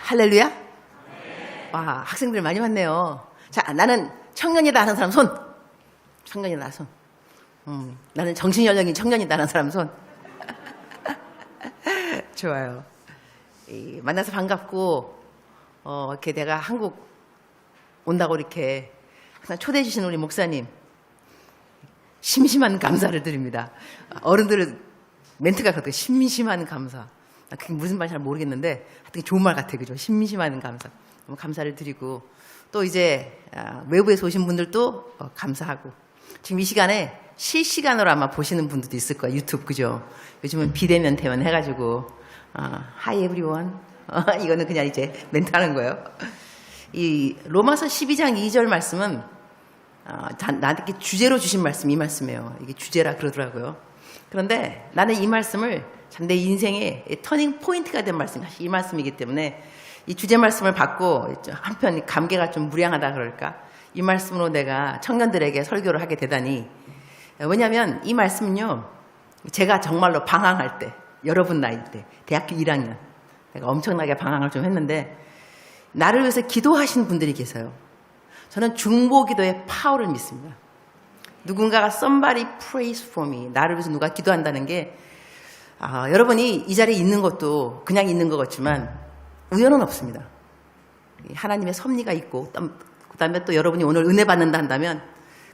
할렐루야? 와, 학생들 많이 왔네요. 자, 나는 청년이다 하는 사람 손. 청년이다 손. 나는 정신연령이 청년이다 하는 사람 손. 좋아요. 만나서 반갑고, 이렇게 내가 한국 온다고 이렇게 항상 초대해 주신 우리 목사님. 심심한 감사를 드립니다. 어른들 멘트가 그렇게 심심한 감사. 그게 무슨 말인지 잘 모르겠는데 하여튼 좋은 말 같아요. 그죠? 심심한 감사. 너무 감사를 드리고 또 이제 외부에서 오신 분들도 감사하고 지금 이 시간에 실시간으로 아마 보시는 분들도 있을 거예요. 유튜브 그죠? 요즘은 비대면 대면 해가지고 Hi everyone. 이거는 그냥 이제 멘트 하는 거예요. 이 로마서 12장 2절 말씀은 나한테 주제로 주신 말씀 이 말씀이에요. 이게 주제라 그러더라고요. 그런데 나는 이 말씀을 참 내 인생의 터닝 포인트가 된 말씀이 이 말씀이기 때문에 이 주제 말씀을 받고 한편 감개가 좀 무량하다 그럴까? 이 말씀으로 내가 청년들에게 설교를 하게 되다니. 왜냐하면 이 말씀은요, 제가 정말로 방황할 때, 여러분 나이 때, 대학교 1학년, 내가 엄청나게 방황을 좀 했는데 나를 위해서 기도하신 분들이 계세요. 저는 중보기도의 파워를 믿습니다. 누군가가 somebody prays for me, 나를 위해서 누가 기도한다는 게 여러분이 이 자리에 있는 것도 그냥 있는 것 같지만 우연은 없습니다. 하나님의 섭리가 있고 그 다음에 또 여러분이 오늘 은혜 받는다 한다면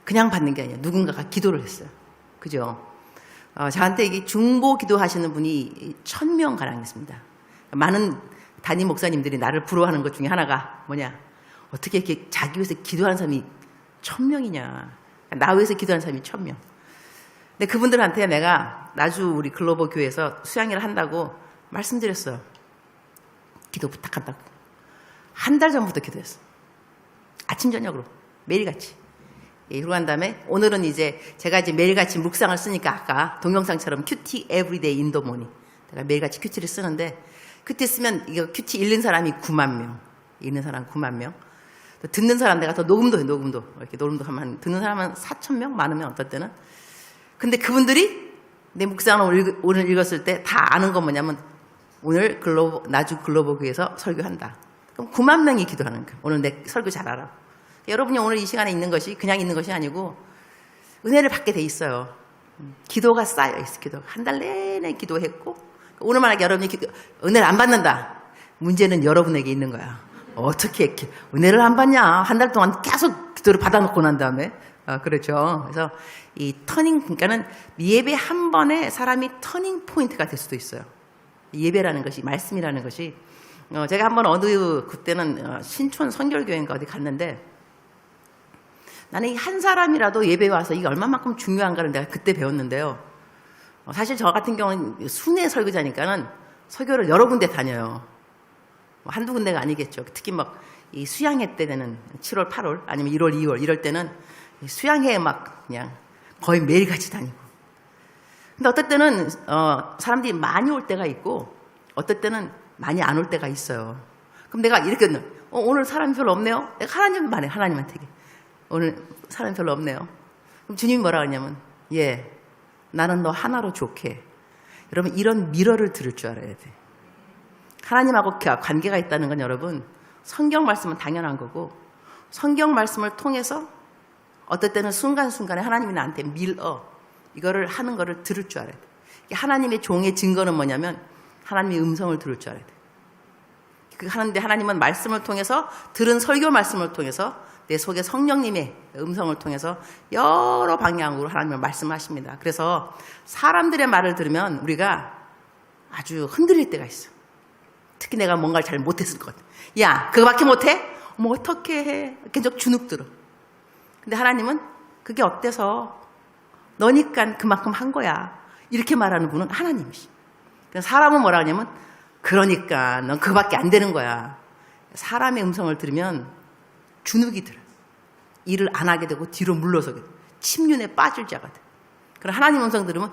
그냥 받는 게 아니라 누군가가 기도를 했어요. 그죠? 저한테 이게 중보 기도하시는 분이 1000명 있습니다. 많은 담임 목사님들이 나를 부러워하는 것 중에 하나가 뭐냐? 어떻게 이렇게 자기 위해서 기도하는 사람이 1000명이냐? 나 위해서 기도하는 사람이 1000명. 근데 그분들한테 내가 나주 우리 글로벌 교회에서 수양회를 한다고 말씀드렸어요. 기도 부탁한다고. 한 달 전부터 기도했어. 아침 저녁으로 매일같이. 그러고 난 다음에 오늘은 이제 제가 이제 매일같이 묵상을 쓰니까 아까 동영상처럼 큐티 에브리데이 인더 모닝. 내가 매일같이 큐티를 쓰는데 큐티 쓰면 이거 큐티 읽는 사람이 9만 명. 읽는 사람 9만 명. 듣는 사람 내가 더 녹음도 해, 녹음도. 이렇게 녹음도 하면 듣는 사람은 4,000명 많으면 어떨 때는. 근데 그분들이 내 묵상을 오늘 읽었을 때 다 아는 건 뭐냐면 오늘 나주 글로벌 교회에서 설교한다. 그럼 9만 명이 기도하는 거예요. 오늘 내 설교 잘 알아. 여러분이 오늘 이 시간에 있는 것이 그냥 있는 것이 아니고 은혜를 받게 돼 있어요. 기도가 쌓여 있어. 기도 한 달 내내 기도했고 오늘 만약에 여러분이 은혜를 안 받는다. 문제는 여러분에게 있는 거야. 어떻게 이렇게 은혜를 안 받냐? 한 달 동안 계속 기도를 받아놓고 난 다음에 그렇죠. 그래서 이 그러니까는 예배 한 번에 사람이 터닝 포인트가 될 수도 있어요. 예배라는 것이 말씀이라는 것이 제가 한번 그때는 신촌 선결교회인가 어디 갔는데 나는 한 사람이라도 예배에 와서 이게 얼마만큼 중요한가를 내가 그때 배웠는데요. 사실 저 같은 경우는 순회 설교자니까는 설교를 여러 군데 다녀요. 한두 군데가 아니겠죠. 특히 막 이 수양회 때 되는 7월, 8월 아니면 1월, 2월 이럴 때는 수양회에 막 그냥 거의 매일같이 다니고. 근데 어떨 때는 사람들이 많이 올 때가 있고 어떨 때는 많이 안 올 때가 있어요. 그럼 내가 이렇게 오늘 사람이 별로 없네요. 내가 하나님한테 오늘 사람이 별로 없네요. 그럼 주님이 뭐라 하냐면 나는 너 하나로 좋게. 여러분 이런 미러를 들을 줄 알아야 돼. 하나님하고 관계가 있다는 건 여러분 성경 말씀은 당연한 거고 성경 말씀을 통해서 어떨 때는 순간순간에 하나님이 나한테 이거를 하는 거를 들을 줄 알아야 돼. 하나님의 종의 증거는 뭐냐면 하나님의 음성을 들을 줄 알아야 돼. 하는데 하나님은 말씀을 통해서 들은 설교 말씀을 통해서 내 속에 성령님의 음성을 통해서 여러 방향으로 하나님을 말씀하십니다. 그래서 사람들의 말을 들으면 우리가 아주 흔들릴 때가 있어. 특히 내가 뭔가를 잘 못했을 것 같아. 야, 그거밖에 못해? 뭐 어떻게 해? 계속 주눅 들어. 근데 하나님은 그게 어때서? 너니까 그만큼 한 거야. 이렇게 말하는 분은 하나님이시. 사람은 뭐라 하냐면 그러니까 넌 그거밖에 안 되는 거야. 사람의 음성을 들으면 주눅이 들어. 일을 안 하게 되고 뒤로 물러서게 돼. 침륜에 빠질 자가 돼. 그럼 하나님 음성 들으면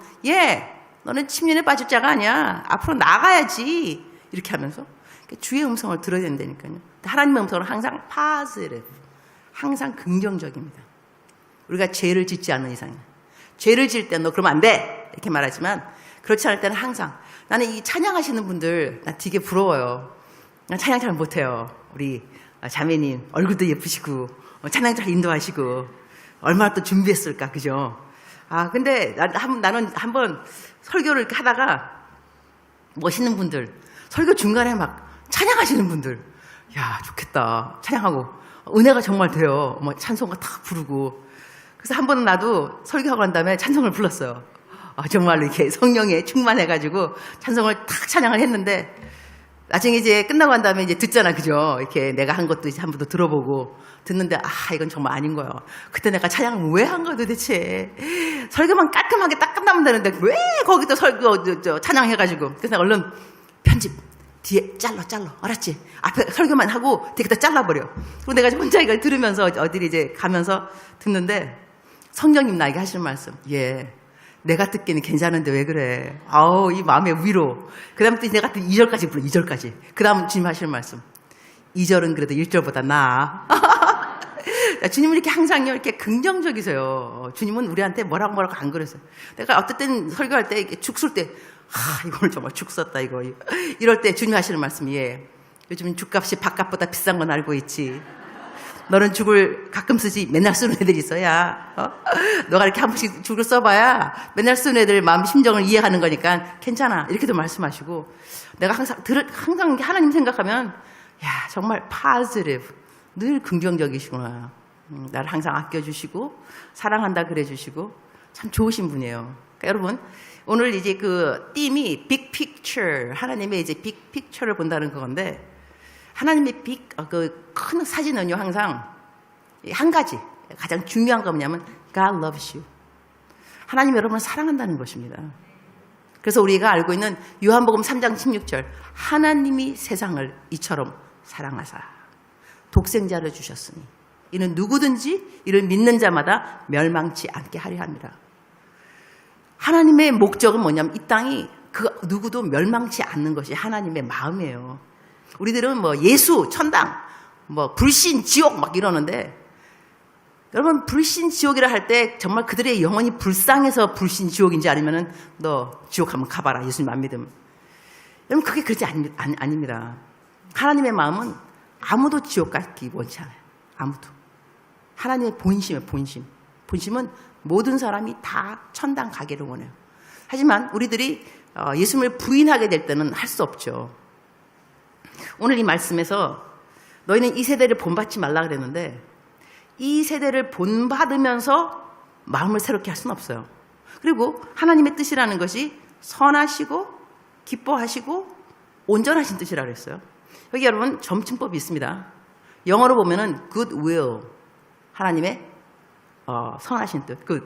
너는 침륜에 빠질 자가 아니야. 앞으로 나가야지. 이렇게 하면서 주의 음성을 들어야 된다니까요. 하나님의 음성은 항상 positive, 항상 긍정적입니다. 우리가 죄를 짓지 않는 이상 죄를 지을 때 너 그러면 안 돼 이렇게 말하지만 그렇지 않을 때는 항상 나는 이 찬양하시는 분들 나 되게 부러워요. 찬양 잘 못해요. 우리 자매님 얼굴도 예쁘시고 찬양 잘 인도하시고 얼마나 또 준비했을까, 그죠? 근데 나는 한번 설교를 이렇게 하다가 멋있는 분들, 설교 중간에 막 찬양하시는 분들, 야, 좋겠다. 찬양하고 은혜가 정말 돼요. 뭐 찬송가 탁 부르고. 그래서 한 번은 나도 설교하고 난 다음에 찬송을 불렀어요. 정말로 이렇게 성령에 충만해가지고 찬송을 탁 찬양을 했는데, 나중에 이제 끝나고 난 다음에 이제 듣잖아, 그죠? 이렇게 내가 한 것도 이제 한 번 더 들어보고 듣는데, 이건 정말 아닌 거예요. 그때 내가 찬양을 왜 한 거야 도대체? 설교만 깔끔하게 딱 끝나면 되는데 왜 거기도 찬양해가지고. 그래서 내가 얼른 편집 뒤에 잘라 알았지? 앞에 설교만 하고 뒤에다 잘라버려. 그리고 내가 혼자 이걸 들으면서 어디를 이제 가면서 듣는데, 성령님 나에게 하시는 말씀, 내가 듣기는 괜찮은데 왜 그래? 이 마음의 위로. 그 다음 또 내가 또 2절까지 불러, 2절까지. 그 다음 주님 하시는 말씀, 2절은 그래도 1절보다 나아. 주님은 이렇게 항상요, 이렇게 긍정적이세요. 주님은 우리한테 뭐라고 안 그러세요. 내가 어떨 땐 설교할 때 죽 쓸 때, 이걸 정말 죽 썼다, 이거. 이럴 때 주님이 하시는 말씀이, 요즘 죽값이 밥값보다 비싼 건 알고 있지. 너는 죽을 가끔 쓰지 맨날 쓰는 애들이 있어야. 너가 이렇게 한 번씩 죽을 써봐야 맨날 쓰는 애들 마음 심정을 이해하는 거니까 괜찮아. 이렇게도 말씀하시고, 내가 항상 하나님 생각하면, 정말 positive, 늘 긍정적이시구나. 나를 항상 아껴주시고 사랑한다 그래주시고 참 좋으신 분이에요. 그러니까 여러분, 오늘 이제 그 띠이 big picture, 하나님의 이제 big picture를 본다는 그건데, 하나님의 그 큰 사진은요, 항상 한 가지 가장 중요한 거 뭐냐면 God loves you. 하나님 여러분을 사랑한다는 것입니다. 그래서 우리가 알고 있는 요한복음 3장 16절, 하나님이 세상을 이처럼 사랑하사 독생자를 주셨으니 이는 누구든지 이를 믿는 자마다 멸망치 않게 하려 합니다. 하나님의 목적은 뭐냐면 이 땅이 그 누구도 멸망치 않는 것이 하나님의 마음이에요. 우리들은 뭐 예수, 천당, 뭐 불신, 지옥 막 이러는데, 여러분, 불신, 지옥이라 할 때 정말 그들의 영혼이 불쌍해서 불신, 지옥인지, 아니면은 너 지옥 한번 가봐라, 예수님 안 믿으면. 여러분, 그게 그렇지 아닙니다. 하나님의 마음은 아무도 지옥 가기 원치 않아요. 아무도. 하나님의 본심이에요, 본심. 본심은 모든 사람이 다 천당 가기를 원해요. 하지만 우리들이 예수님을 부인하게 될 때는 할 수 없죠. 오늘 이 말씀에서 너희는 이 세대를 본받지 말라 그랬는데, 이 세대를 본받으면서 마음을 새롭게 할 수는 없어요. 그리고 하나님의 뜻이라는 것이 선하시고 기뻐하시고 온전하신 뜻이라 그랬어요. 여기 여러분 점침법이 있습니다. 영어로 보면은 good will, 하나님의 선하신 뜻, good.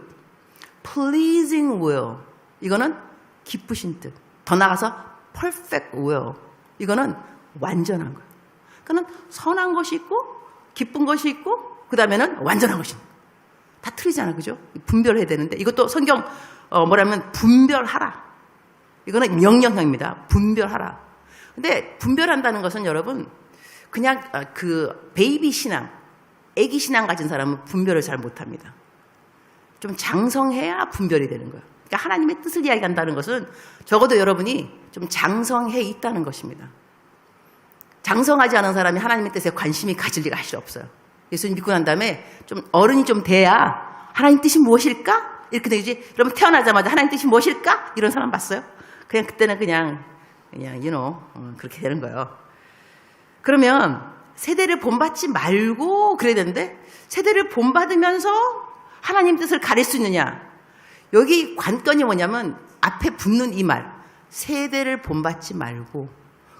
pleasing will, 이거는 기쁘신 뜻. 더 나아가서 perfect will, 이거는 완전한 거예요. 그러니까 선한 것이 있고 기쁜 것이 있고 그 다음에는 완전한 것이 있는 거예요. 다 틀리잖아, 그죠? 분별해야 되는데, 이것도 성경 뭐라면 분별하라. 이거는 명령형입니다. 분별하라. 근데 분별한다는 것은 여러분, 그냥 그 베이비 신앙, 애기 신앙 가진 사람은 분별을 잘 못합니다. 좀 장성해야 분별이 되는 거예요. 그러니까 하나님의 뜻을 이야기한다는 것은 적어도 여러분이 좀 장성해 있다는 것입니다. 장성하지 않은 사람이 하나님의 뜻에 관심이 가질 리가 사실 없어요. 예수님 믿고 난 다음에 좀 어른이 좀 돼야 하나님 뜻이 무엇일까? 이렇게 되지. 여러분 태어나자마자 하나님 뜻이 무엇일까? 이런 사람 봤어요? 그냥 그때는 그냥 그렇게 되는 거예요. 그러면 세대를 본받지 말고 그래야 되는데, 세대를 본받으면서 하나님 뜻을 가릴 수 있느냐? 여기 관건이 뭐냐면 앞에 붙는 이 말, 세대를 본받지 말고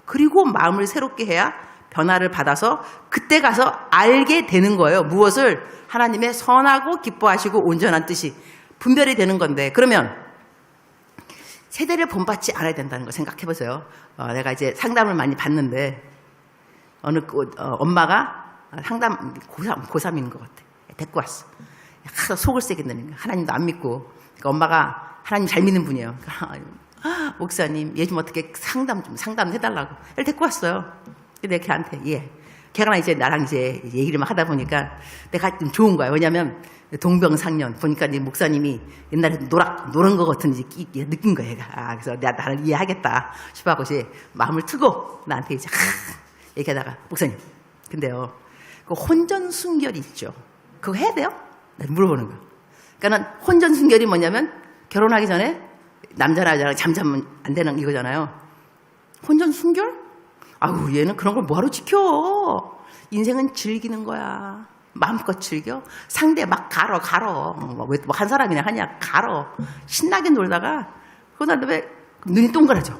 그리고 마음을 새롭게 해야 변화를 받아서 그때 가서 알게 되는 거예요. 무엇을? 하나님의 선하고 기뻐하시고 온전한 뜻이 분별이 되는 건데, 그러면 세대를 본받지 않아야 된다는 거 생각해 보세요. 내가 이제 상담을 많이 받는데 엄마가 상담 고3인 것 같아. 데리고 왔어. 속을 세게 내는 거야. 하나님도 안 믿고. 그러니까 엄마가 하나님 잘 믿는 분이에요. 목사님, 얘 좀 어떻게 상담해달라고. 얘를 데리고 왔어요. 근데 걔한테, 걔가 이제 나랑 이제 얘기를 막 하다 보니까 내가 좀 좋은 거야. 왜냐면 동병상련. 보니까 이제 목사님이 옛날에 노란 거 같은 이제 느낀 거야, 얘가. 그래서 내가 나를 이해하겠다 싶어하고 이제 마음을 트고 나한테 이제, 얘기하다가 목사님, 근데요, 그 혼전순결이 있죠. 그거 해야 돼요? 물어보는 거야. 그러니까 혼전순결이 뭐냐면 결혼하기 전에 남자나 여자랑 잠자면 안 되는 이거잖아요. 혼전순결? 아우, 얘는 그런 걸 뭐하러 지켜? 인생은 즐기는 거야. 마음껏 즐겨. 상대 막 갈어. 왜 한 사람이나 하냐? 갈어. 신나게 놀다가 그러다 왜 눈이 동그라져.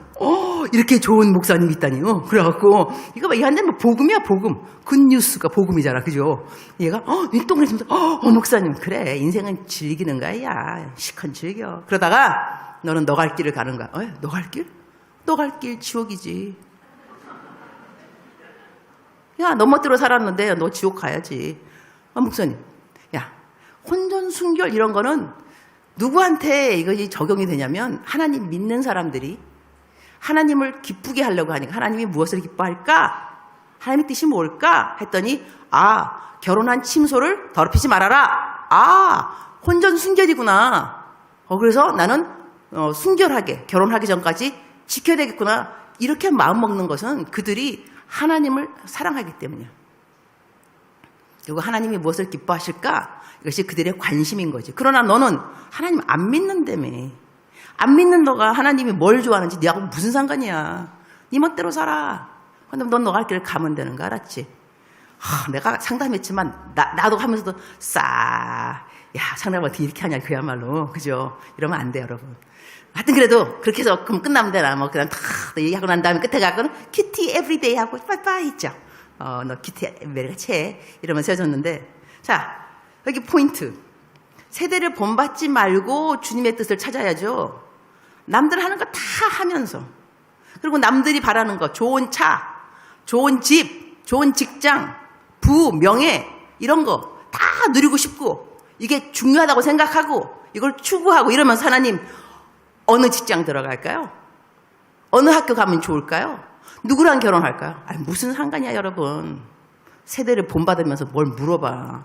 이렇게 좋은 목사님이 있다니. 그래갖고 이거 봐, 얘한테 뭐 복음이야, 복음. 굿뉴스가 복음이잖아, 그죠? 얘가 눈이 동그라지면서 목사님, 그래, 인생은 즐기는 거야. 시컨 즐겨. 그러다가 너는 너 갈 길을 가는 거야. 너 갈 길? 너 갈 길 지옥이지. 야, 너 멋대로 살았는데 너 지옥 가야지. 목사님, 야, 혼전순결 이런 거는 누구한테 이것이 적용이 되냐면 하나님 믿는 사람들이 하나님을 기쁘게 하려고 하니까 하나님이 무엇을 기뻐할까? 하나님의 뜻이 뭘까? 했더니 결혼한 침소를 더럽히지 말아라. 혼전순결이구나. 그래서 나는 순결하게 결혼하기 전까지 지켜야 되겠구나. 이렇게 마음먹는 것은 그들이 하나님을 사랑하기 때문이야. 그리고 하나님이 무엇을 기뻐하실까? 이것이 그들의 관심인 거지. 그러나 너는 하나님 안 믿는다며. 안 믿는 너가 하나님이 뭘 좋아하는지 네하고 무슨 상관이야. 네 멋대로 살아. 근데 넌 너 갈 길을 가면 되는 거 알았지? 내가 상담했지만 나도 하면서도 상담을 어떻게 이렇게 하냐 그야말로. 그죠? 이러면 안 돼 여러분. 하여튼 그래도 그렇게 해서 그럼 끝나면 되나 뭐 그냥 다 얘기하고 난 다음에 끝에 가고는 큐티 에브리데이 하고 빠이빠이 있죠. 너 큐티 매일같이 해 이러면서 헤어졌는데, 자 여기 포인트. 세대를 본받지 말고 주님의 뜻을 찾아야죠. 남들 하는 거 다 하면서, 그리고 남들이 바라는 거, 좋은 차, 좋은 집, 좋은 직장, 부, 명예 이런 거 다 누리고 싶고 이게 중요하다고 생각하고 이걸 추구하고 이러면서 하나님 어느 직장 들어갈까요? 어느 학교 가면 좋을까요? 누구랑 결혼할까요? 무슨 상관이야 여러분. 세대를 본받으면서 뭘 물어봐.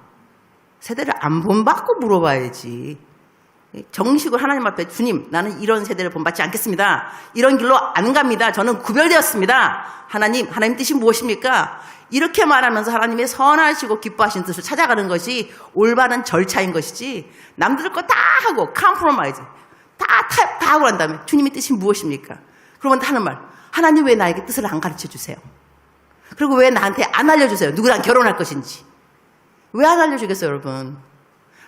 세대를 안 본받고 물어봐야지. 정식으로 하나님 앞에 주님, 나는 이런 세대를 본받지 않겠습니다. 이런 길로 안 갑니다. 저는 구별되었습니다. 하나님 뜻이 무엇입니까? 이렇게 말하면서 하나님의 선하시고 기뻐하신 뜻을 찾아가는 것이 올바른 절차인 것이지, 남들 거 다 하고 컴프로마이즈 다 하고 난 다음에 주님의 뜻이 무엇입니까? 그러면 하는 말, 하나님 왜 나에게 뜻을 안 가르쳐 주세요? 그리고 왜 나한테 안 알려주세요? 누구랑 결혼할 것인지. 왜 안 알려주겠어요 여러분?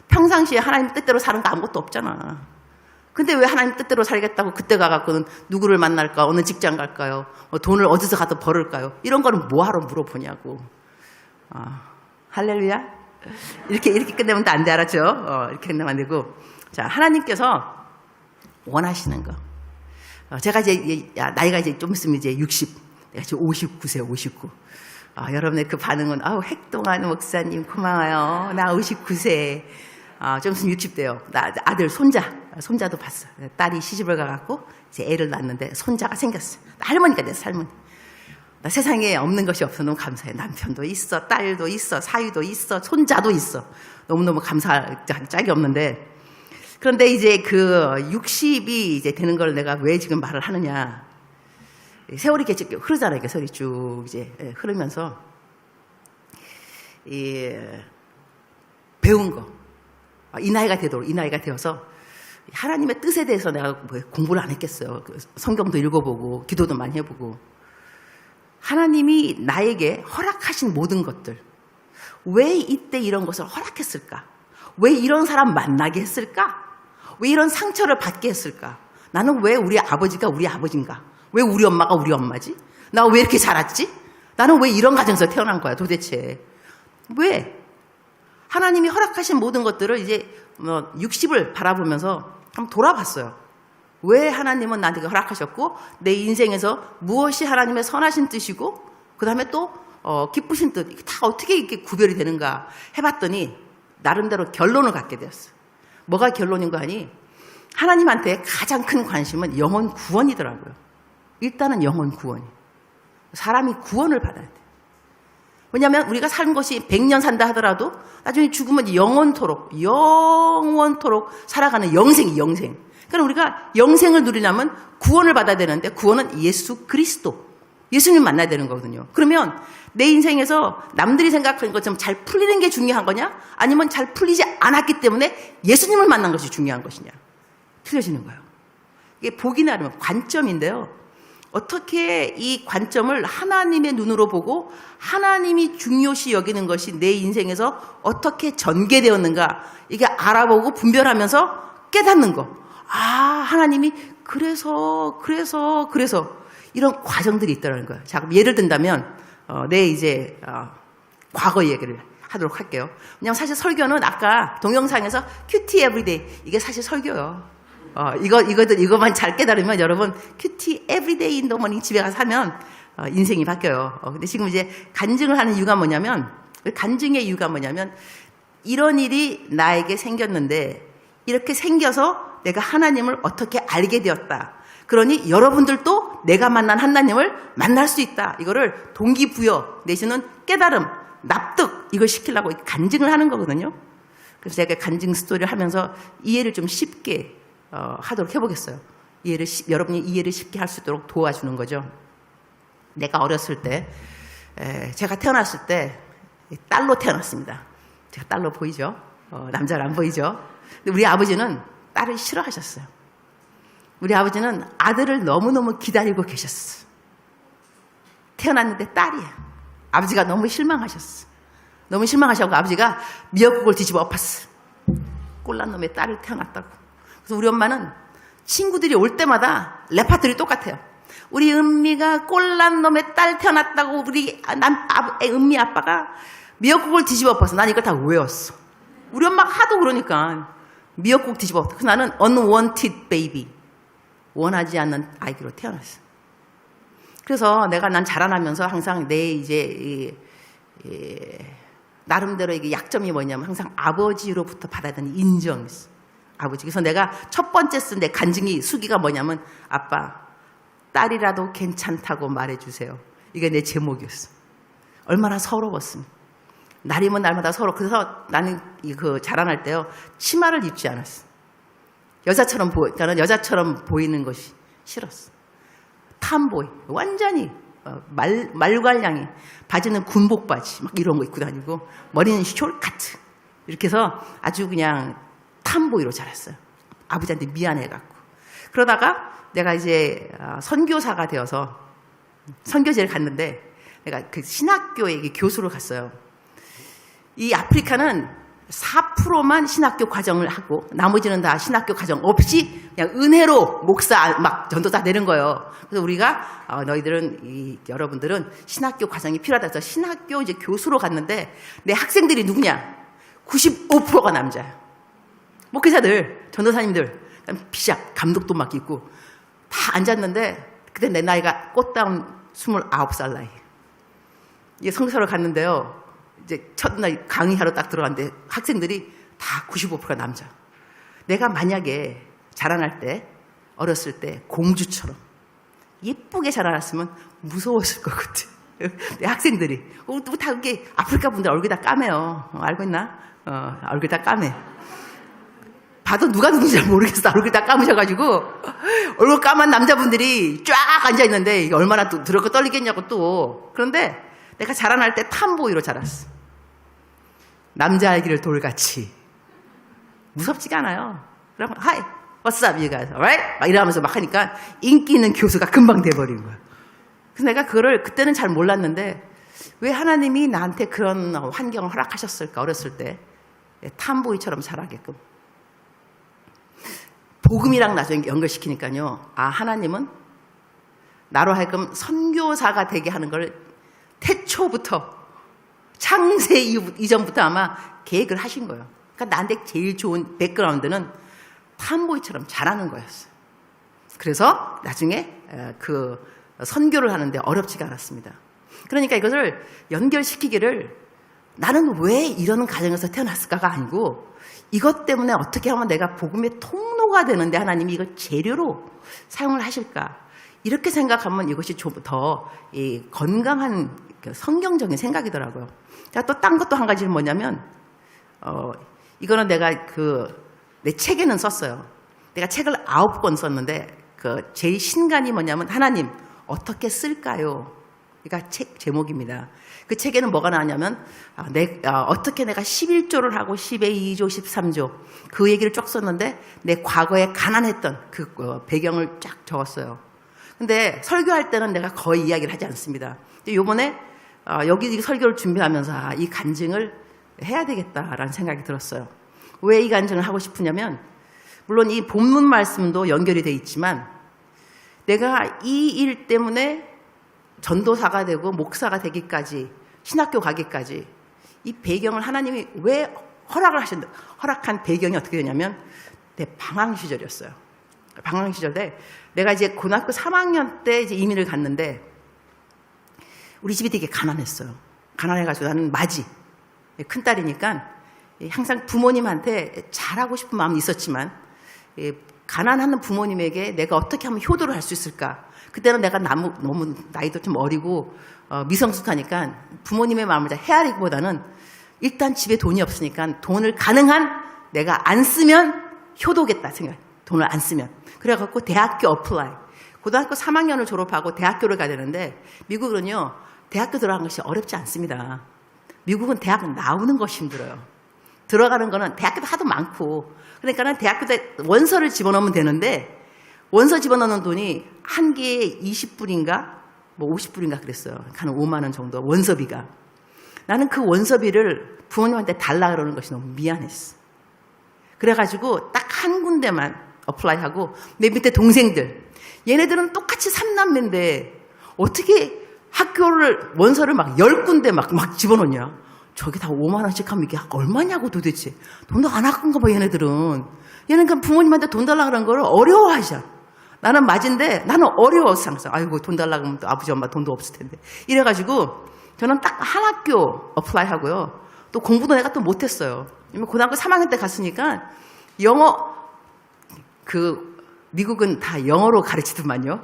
평상시에 하나님 뜻대로 사는 거 아무것도 없잖아. 근데 왜 하나님 뜻대로 살겠다고 그때 가갖고는 누구를 만날까? 어느 직장 갈까요? 돈을 어디서 가서 벌을까요? 이런 거는 뭐하러 물어보냐고. 할렐루야. 이렇게 끝내면 안 돼, 알았죠? 이렇게 끝내면 안 되고. 자, 하나님께서 원하시는 거. 제가 이제 나이가 이제 좀 있으면 이제 60, 내가 지금 59세요, 59. 여러분의 그 반응은 핵동안 목사님 고마워요. 나 59세. 좀 있으면 60대요. 나 아들 손자도 봤어. 딸이 시집을 가갖고 이제 애를 낳았는데 손자가 생겼어. 나 할머니가 됐어, 할머니. 나 세상에 없는 것이 없어. 너무 감사해. 남편도 있어, 딸도 있어, 사위도 있어, 손자도 있어. 너무너무 감사할 짝이 없는데. 그런데 이제 그 60이 이제 되는 걸 내가 왜 지금 말을 하느냐. 세월이 계속 흐르잖아요. 이게 세월이 쭉 이제 흐르면서 배운 거. 이 나이가 되어서 하나님의 뜻에 대해서 내가 공부를 안 했겠어요. 성경도 읽어보고 기도도 많이 해보고, 하나님이 나에게 허락하신 모든 것들, 왜 이때 이런 것을 허락했을까? 왜 이런 사람 만나게 했을까? 왜 이런 상처를 받게 했을까? 나는 왜 우리 아버지가 우리 아버지인가? 왜 우리 엄마가 우리 엄마지? 나 왜 이렇게 자랐지? 나는 왜 이런 가정에서 태어난 거야 도대체? 왜? 하나님이 허락하신 모든 것들을 이제 60을 바라보면서 한번 돌아봤어요. 왜 하나님은 나한테 허락하셨고, 내 인생에서 무엇이 하나님의 선하신 뜻이고, 그 다음에 또 기쁘신 뜻, 이게 다 어떻게 이렇게 구별이 되는가 해봤더니 나름대로 결론을 갖게 되었어요. 뭐가 결론인 거 아니? 하나님한테 가장 큰 관심은 영혼 구원이더라고요. 일단은 영혼 구원이. 사람이 구원을 받아야 돼. 왜냐하면 우리가 사는 것이 100년 산다 하더라도 나중에 죽으면 영원토록 살아가는 영생. 그러니까 우리가 영생을 누리려면 구원을 받아야 되는데, 구원은 예수 그리스도, 예수님 만나야 되는 거거든요. 그러면 내 인생에서 남들이 생각하는 것처럼 잘 풀리는 게 중요한 거냐? 아니면 잘 풀리지 않았기 때문에 예수님을 만난 것이 중요한 것이냐? 틀려지는 거예요. 이게 보기 나름 관점인데요. 어떻게 이 관점을 하나님의 눈으로 보고 하나님이 중요시 여기는 것이 내 인생에서 어떻게 전개되었는가, 이게 알아보고 분별하면서 깨닫는 거. 아, 하나님이 그래서 이런 과정들이 있다는 거예요. 자, 그럼 예를 든다면 내 이제 과거 얘기를 하도록 할게요. 왜냐하면 사실 설교는 아까 동영상에서 큐티 에브리데이, 이게 사실 설교예요. 이거만 잘 깨달으면 여러분 큐티 에브리데이 인 더 모닝 집에 가서 하면 인생이 바뀌어요. 근데 지금 이제 간증을 하는 이유가 뭐냐면, 간증의 이유가 뭐냐면, 이런 일이 나에게 생겼는데 이렇게 생겨서 내가 하나님을 어떻게 알게 되었다. 그러니 여러분들도 내가 만난 하나님을 만날 수 있다. 이거를 동기부여 내지는 깨달음, 납득, 이걸 시키려고 간증을 하는 거거든요. 그래서 제가 간증 스토리를 하면서 이해를 좀 쉽게 하도록 해보겠어요. 여러분이 이해를 쉽게 할 수 있도록 도와주는 거죠. 내가 어렸을 때, 제가 태어났을 때 딸로 태어났습니다. 제가 딸로 보이죠? 남자는 안 보이죠? 근데 우리 아버지는 딸을 싫어하셨어요. 우리 아버지는 아들을 너무너무 기다리고 계셨어요. 태어났는데 딸이에요. 아버지가 너무 실망하셨어요. 너무 실망하셔서 아버지가 미역국을 뒤집어 엎었어요. 꼴난 놈의 딸을 태어났다고. 그래서 우리 엄마는 친구들이 올 때마다 레파토리 똑같아요. 우리 은미가 꼴난 놈의 딸 태어났다고 우리 은미 아빠가 미역국을 뒤집어 엎어서 난 이걸 다 외웠어. 우리 엄마가 하도 그러니까 미역국 뒤집어 엎어. 그래서 나는 unwanted baby, 원하지 않는 아이로 태어났어. 그래서 난 자라나면서 항상 내 이제 나름대로 이게 약점이 뭐냐면 항상 아버지로부터 받아야 되는 인정이 있어. 아버지. 그래서 내가 첫 번째 쓴 내 간증이 수기가 뭐냐면, 아빠, 딸이라도 괜찮다고 말해주세요. 이게 내 제목이었어. 얼마나 서러웠습니다. 날이면 날마다 서러워. 그래서 나는 자라날 때요, 치마를 입지 않았어. 나는 여자처럼 보이는 것이 싫었어. 탐보이. 완전히 말괄량이. 바지는 군복 바지 막 이런 거 입고 다니고, 머리는 숄카트. 이렇게 해서 아주 그냥 탐보이로 자랐어요. 아버지한테 미안해갖고. 그러다가 내가 이제 선교사가 되어서 선교제를 갔는데, 내가 그 신학교에 교수로 갔어요. 이 아프리카는 4%만 신학교 과정을 하고 나머지는 다 신학교 과정 없이 그냥 은혜로 목사 막 전도사 되는 거예요. 그래서 우리가 여러분들은 신학교 과정이 필요하다 해서 신학교 이제 교수로 갔는데, 내 학생들이 누구냐? 95%가 남자야. 목회자들, 전도사님들, 비작 감독도 막 있고 다 앉았는데, 그때 내 나이가 꽃다운 29살 나이. 이제 성서를 갔는데요, 이제 첫날 강의하러 딱 들어갔는데 학생들이 다 95%가 남자. 내가 만약에 자라날 때, 어렸을 때 공주처럼 예쁘게 자라났으면 무서웠을 것 같아. 내 학생들이 다 이렇게 아프리카 분들 얼굴 다 까매요. 알고 있나? 얼굴 다 까매. 봐도 누가 누군지 잘 모르겠어. 얼굴 다 감으셔가지고 얼굴 까만 남자분들이 쫙 앉아있는데 이게 얼마나 또 들었고 떨리겠냐고 또. 그런데 내가 자라날 때 탐보이로 자랐어. 남자아이기를 돌같이. 무섭지가 않아요. 그러면 Hi, what's up, you guys? Alright? 막 이러면서 막 하니까 인기 있는 교수가 금방 돼버린 거야. 그래서 내가 그거를 그때는 잘 몰랐는데, 왜 하나님이 나한테 그런 환경을 허락하셨을까, 어렸을 때. 탐보이처럼 자라게끔. 복음이랑 나중에 연결시키니까요, 하나님은 나로 하여금 선교사가 되게 하는 걸 태초부터, 창세 이전부터 아마 계획을 하신 거예요. 그러니까 나한테 제일 좋은 백그라운드는 탐보이처럼 자라는 거였어요. 그래서 나중에 선교를 하는데 어렵지가 않았습니다. 그러니까 이것을 연결시키기를, 나는 왜 이런 가정에서 태어났을까가 아니고, 이것 때문에 어떻게 하면 내가 복음의 통로가 되는데 하나님이 이걸 재료로 사용을 하실까, 이렇게 생각하면 이것이 좀 더 건강한 성경적인 생각이더라고요. 또 딴 것도 한 가지는 뭐냐면, 이거는 내가 내 책에는 썼어요. 내가 책을 9권 썼는데 제일 신간이 뭐냐면, 하나님 어떻게 쓸까요? 그러니까 책 제목입니다. 그 책에는 뭐가 나왔냐면 어떻게 내가 11조를 하고 10의 2조, 13조 그 얘기를 쭉 썼는데 내 과거에 가난했던 그 배경을 쫙 적었어요. 근데 설교할 때는 내가 거의 이야기를 하지 않습니다. 요번에 여기 설교를 준비하면서 이 간증을 해야 되겠다라는 생각이 들었어요. 왜 이 간증을 하고 싶으냐면 물론 이 본문 말씀도 연결이 돼 있지만 내가 이 일 때문에 전도사가 되고 목사가 되기까지 신학교 가기까지 이 배경을 하나님이 왜 허락한 배경이 어떻게 되냐면 내 방황 시절이었어요. 방황 시절에 내가 이제 고등학교 3학년 때 이제 이민을 갔는데 우리 집이 되게 가난했어요. 가난해가지고 나는 맞이 큰딸이니까 항상 부모님한테 잘하고 싶은 마음이 있었지만 가난한 부모님에게 내가 어떻게 하면 효도를 할 수 있을까. 그때는 내가 너무 나이도 좀 어리고 미성숙하니까 부모님의 마음을 잘 헤아리기보다는 일단 집에 돈이 없으니까 돈을 가능한 내가 안 쓰면 효도겠다 생각. 돈을 안 쓰면. 그래갖고 대학교 어플라이. 고등학교 3학년을 졸업하고 대학교를 가야 되는데 미국은요. 대학교 들어가는 것이 어렵지 않습니다. 미국은 대학 나오는 것이 힘들어요. 들어가는 거는 대학교도 하도 많고 그러니까는 대학교 때 원서를 집어넣으면 되는데 원서 집어넣는 돈이 한 개에 20불인가 뭐 50불인가 그랬어요. 한 5만 원 정도 원서비가. 나는 그 원서비를 부모님한테 달라 그러는 것이 너무 미안했어. 그래가지고 딱 한 군데만 어플라이하고 내 밑에 동생들 얘네들은 똑같이 3남매인데 어떻게 학교를 원서를 막 10군데 막 집어넣냐. 저게 다 5만 원씩 하면 이게 얼마냐고 도대체. 돈도 안 아낀가 봐 얘네들은. 얘는 그냥 부모님한테 돈 달라 그런 걸 어려워하잖아. 나는 맞은데 나는 어려웠어 항상. 아이고 돈 달라 그러면 또 아버지 엄마 돈도 없을 텐데. 이래가지고 저는 딱 한 학교 어플라이 하고요. 또 공부도 내가 또 못했어요. 고등학교 3학년 때 갔으니까 영어 미국은 다 영어로 가르치더만요.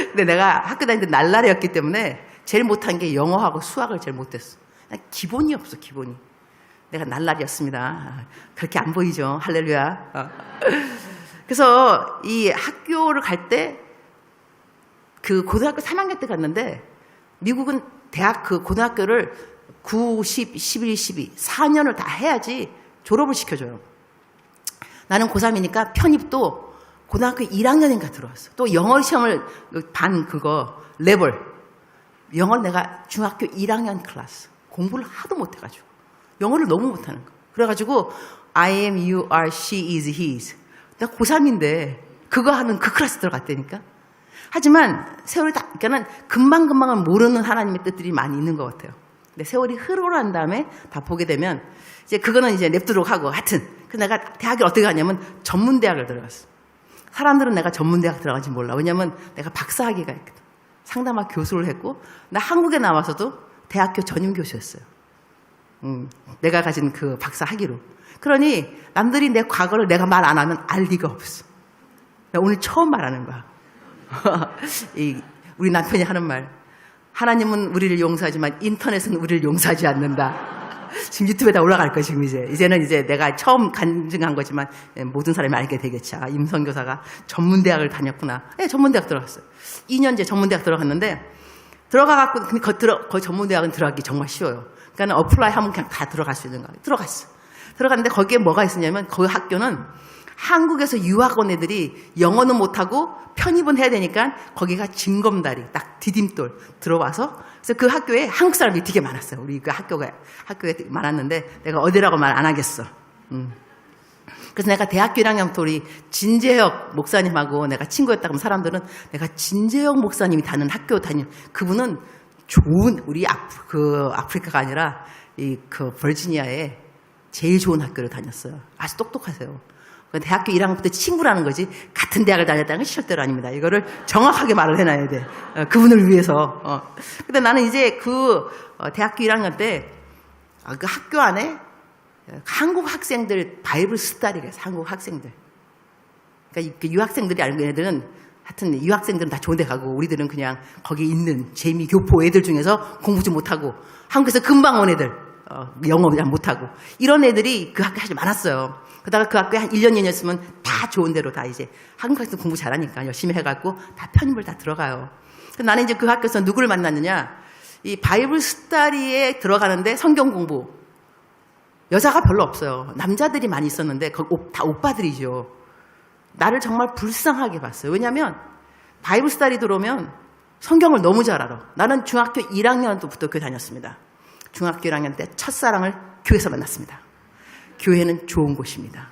근데 내가 학교 다닐 때 날라리였기 때문에 제일 못한 게 영어하고 수학을 제일 못했어. 기본이 없어, 기본이. 내가 날라리였습니다. 그렇게 안 보이죠. 할렐루야. 그래서 이 학교를 갈 때 그 고등학교 3학년 때 갔는데 미국은 고등학교를 9, 10, 11, 12, 4년을 다 해야지 졸업을 시켜줘요. 나는 고3이니까 편입도 고등학교 1학년인가 들어왔어. 또 영어 시험을 레벨. 영어를 내가 중학교 1학년 클래스. 공부를 하도 못해가지고. 영어를 너무 못하는 거. 그래가지고 I am, you are, she is, he is. 내가 고3인데 그거 하는 그 클래스 들어갔다니까. 하지만 세월이 그러니까는 금방금방은 모르는 하나님의 뜻들이 많이 있는 것 같아요. 근데 세월이 흐르고 다음에 다 보게 되면 이제 그거는 이제 냅두도록 하고 하여튼 그래서 내가 대학을 어떻게 가냐면 전문대학을 들어갔어. 사람들은 내가 전문대학 들어간지 몰라. 왜냐면 내가 박사학위가 있거든. 상담학 교수를 했고 나 한국에 나와서도 대학교 전임 교수였어요. 내가 가진 그 박사 학위로. 그러니 남들이 내 과거를 내가 말 안 하면 알 리가 없어. 내가 오늘 처음 말하는 거야. 우리 남편이 하는 말. 하나님은 우리를 용서하지만 인터넷은 우리를 용서하지 않는다. 지금 유튜브에 다 올라갈 거야, 지금 이제는 내가 처음 간증한 거지만 모든 사람이 알게 되겠지. 아, 임선교사가 전문대학을 다녔구나. 네, 전문대학 들어갔어요. 2년제 전문대학 들어갔는데 들어가갖고 거기 전문대학은 들어가기 정말 쉬워요. 그러니까 어플라이 하면 그냥 다 들어갈 수 있는 거야. 들어갔는데 거기에 뭐가 있었냐면 그 학교는 한국에서 유학원 애들이 영어는 못하고 편입은 해야 되니까 거기가 징검다리 딱 디딤돌 들어와서 그래서 그 학교에 한국 사람이 되게 많았어요. 우리 그 학교에 많았는데 내가 어디라고 말 안 하겠어. 그래서 내가 대학교 1학년부터 우리 진재혁 목사님하고 내가 친구였다 그러면 사람들은 내가 진재혁 목사님이 다니는 학교 그분은 좋은 우리 아프리카가 아니라 그 버지니아에 제일 좋은 학교를 다녔어요. 아주 똑똑하세요. 대학교 1학년부터 친구라는 거지 같은 대학을 다녔다는 건 절대로 아닙니다. 이거를 정확하게 말을 해놔야 돼. 그분을 위해서. 근데 나는 이제 대학교 1학년 때 그 학교 안에 한국 학생들 바이블 스타디가 있어요. 한국 학생들. 그러니까 유학생들이 아니고 얘네들은 하여튼 유학생들은 다 좋은 데 가고 우리들은 그냥 거기 있는 재미 교포 애들 중에서 공부 좀 못하고 한국에서 금방 온 애들 영어 그냥 못하고 이런 애들이 그 학교에 아주 많았어요. 그러다가 그 학교에 한 1년, 2년 있으면 다 좋은 데로 다 이제 한국 학생 공부 잘하니까 열심히 해갖고 다 편입을 다 들어가요. 나는 이제 그 학교에서 누구를 만났느냐? 이 바이블 스터디에 들어가는데 성경 공부. 여자가 별로 없어요. 남자들이 많이 있었는데 다 오빠들이죠. 나를 정말 불쌍하게 봤어요. 왜냐하면 바이블 스터디 들어오면 성경을 너무 잘 알아. 나는 중학교 1학년 때부터 교회 다녔습니다. 중학교 1학년 때 첫사랑을 교회에서 만났습니다. 교회는 좋은 곳입니다.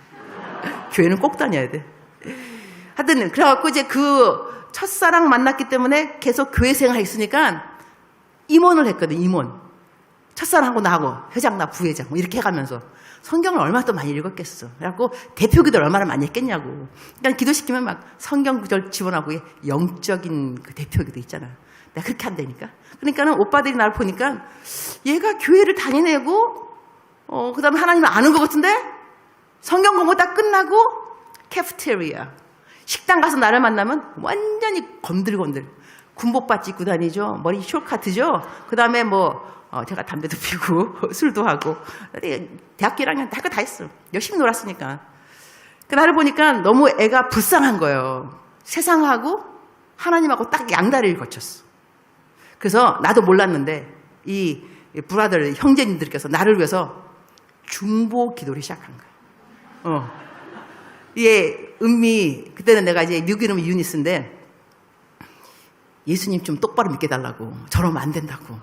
교회는 꼭 다녀야 돼. 하여튼 그래갖고 이제 그 첫사랑 만났기 때문에 계속 교회 생활 했으니까 임원을 했거든. 임원. 첫사랑하고 나하고 회장 나 부회장 뭐 이렇게 해가면서 성경을 얼마나 또 많이 읽었겠어. 그래갖고 대표기도를 얼마나 많이 했겠냐고. 일단 기도시키면 막 성경 구절 집어넣고 영적인 그 대표기도 있잖아. 내가 그렇게 한다니까. 그러니까는 오빠들이 나를 보니까 얘가 교회를 다니내고 그 다음에 하나님을 아는 것 같은데 성경 공부 딱 끝나고 캐프테리아 식당 가서 나를 만나면 완전히 건들건들 군복바지 입고 다니죠. 머리 숏카트죠. 그 다음에 제가 담배도 피우고 술도 하고 대학교 1학년 다 했어. 열심히 놀았으니까. 나를 보니까 너무 애가 불쌍한 거예요. 세상하고 하나님하고 딱 양다리를 거쳤어. 그래서 나도 몰랐는데 이 브라들 형제님들께서 나를 위해서 중보 기도를 시작한 거예요. 이게 은미 그때는 내가 이제 미국 이름이 유니스인데 예수님 좀 똑바로 믿게 달라고. 저러면 안 된다고.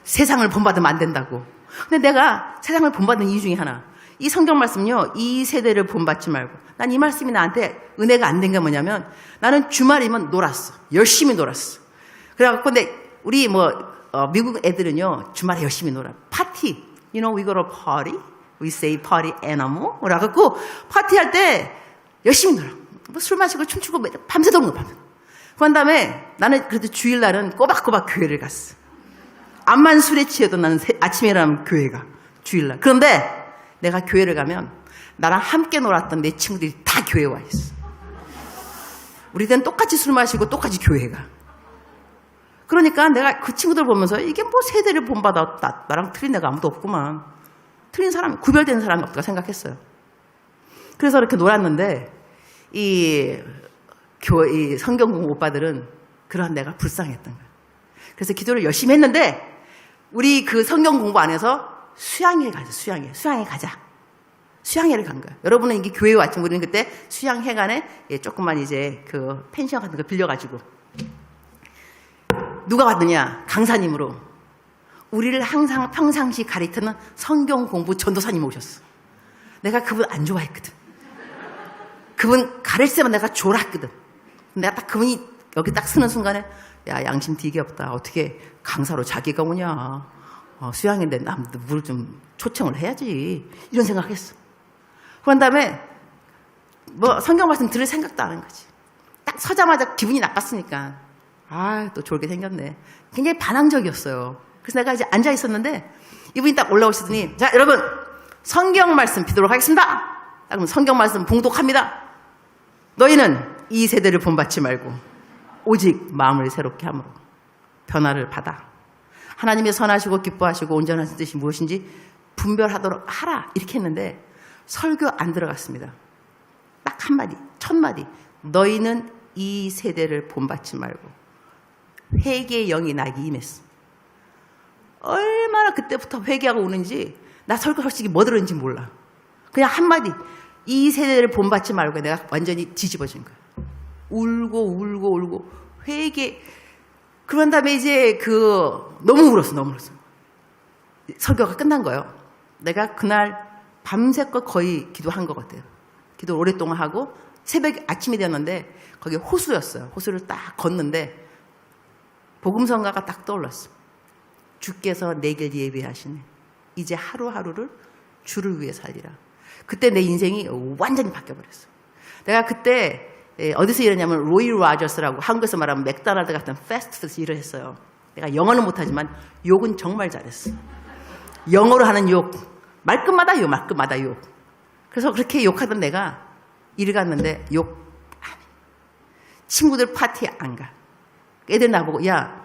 세상을 본받으면 안 된다고. 근데 내가 세상을 본받은 이유 중에 하나. 이 성경 말씀요. 이 세대를 본받지 말고. 난 이 말씀이 나한테 은혜가 안 된 게 뭐냐면 나는 주말이면 놀았어. 열심히 놀았어. 그래갖고 근데 우리 미국 애들은요. 주말에 열심히 놀아. 파티. You know, we go to party. We say party animal. 그래갖고 파티할 때 열심히 놀아. 술 마시고 춤추고 밤새도록 놀아. 그런 다음에 나는 그래도 주일날은 꼬박꼬박 교회를 갔어. 암만 술에 취해도 나는 아침에 일어나면 교회가 주일날. 그런데 내가 교회를 가면 나랑 함께 놀았던 내 친구들이 다 교회에 와 있어. 우리들은 똑같이 술 마시고 똑같이 교회 가. 그러니까 내가 그 친구들 보면서 이게 세대를 본받아. 나랑 틀린 애가 아무도 없구만. 틀린 사람, 구별되는 사람이 없다고 생각했어요. 그래서 이렇게 놀았는데 이 성경 공부 오빠들은 그러한 내가 불쌍했던 거야. 그래서 기도를 열심히 했는데 우리 그 성경 공부 안에서 수양회 가자. 수양회 가자. 수양회를 간 거야. 여러분은 이게 교회에 왔지만 우리는 그때 수양회관에 조금만 이제 그 펜션 같은 거 빌려가지고 누가 왔느냐? 강사님으로 우리를 항상 평상시 가르치는 성경 공부 전도사님 오셨어. 내가 그분 안 좋아했거든. 그분 가르칠 때만 내가 졸았거든. 내가 딱 그분이 여기 딱 서는 순간에 야 양심 되게 없다. 어떻게 강사로 자기가 오냐. 수양인데 남도 물 좀 초청을 해야지. 이런 생각했어. 그런 다음에 성경 말씀 들을 생각도 안 한 거지. 딱 서자마자 기분이 나빴으니까 또 졸게 생겼네. 굉장히 반항적이었어요. 그래서 내가 이제 앉아 있었는데 이분이 딱 올라오시더니 자 여러분 성경 말씀 비도록 하겠습니다. 그럼 성경 말씀 봉독합니다. 너희는 이 세대를 본받지 말고 오직 마음을 새롭게 함으로 변화를 받아 하나님의 선하시고 기뻐하시고 온전하신 뜻이 무엇인지 분별하도록 하라 이렇게 했는데 설교 안 들어갔습니다. 딱 한마디 첫 마디 너희는 이 세대를 본받지 말고 회개의 영이 나에게 임했어. 얼마나 그때부터 회개하고 오는지 나 설교 솔직히 뭐 들었는지 몰라. 그냥 한마디 이 세대를 본받지 말고 내가 완전히 뒤집어진 거야. 울고 회개. 그런 다음에 이제 너무 울었어. 설교가 끝난 거예요. 내가 그날 밤새껏 거의 기도한 것 같아요. 기도 오랫동안 하고 아침이 되었는데 거기 호수였어요. 호수를 딱 걷는데 복음성가가 딱 떠올랐어. 주께서 내 길 예비하시네. 이제 하루하루를 주를 위해 살리라. 그때 내 인생이 완전히 바뀌어버렸어. 내가 그때 어디서 일했냐면 로이 로저스라고 한국에서 말하면 맥도날드 같은 패스트푸드에서 일을 했어요. 내가 영어는 못하지만 욕은 정말 잘했어. 영어로 하는 욕. 말끝마다 욕. 그래서 그렇게 욕하던 내가 일 갔는데 욕 안 해. 친구들 파티에 안 가. 애들 나보고 야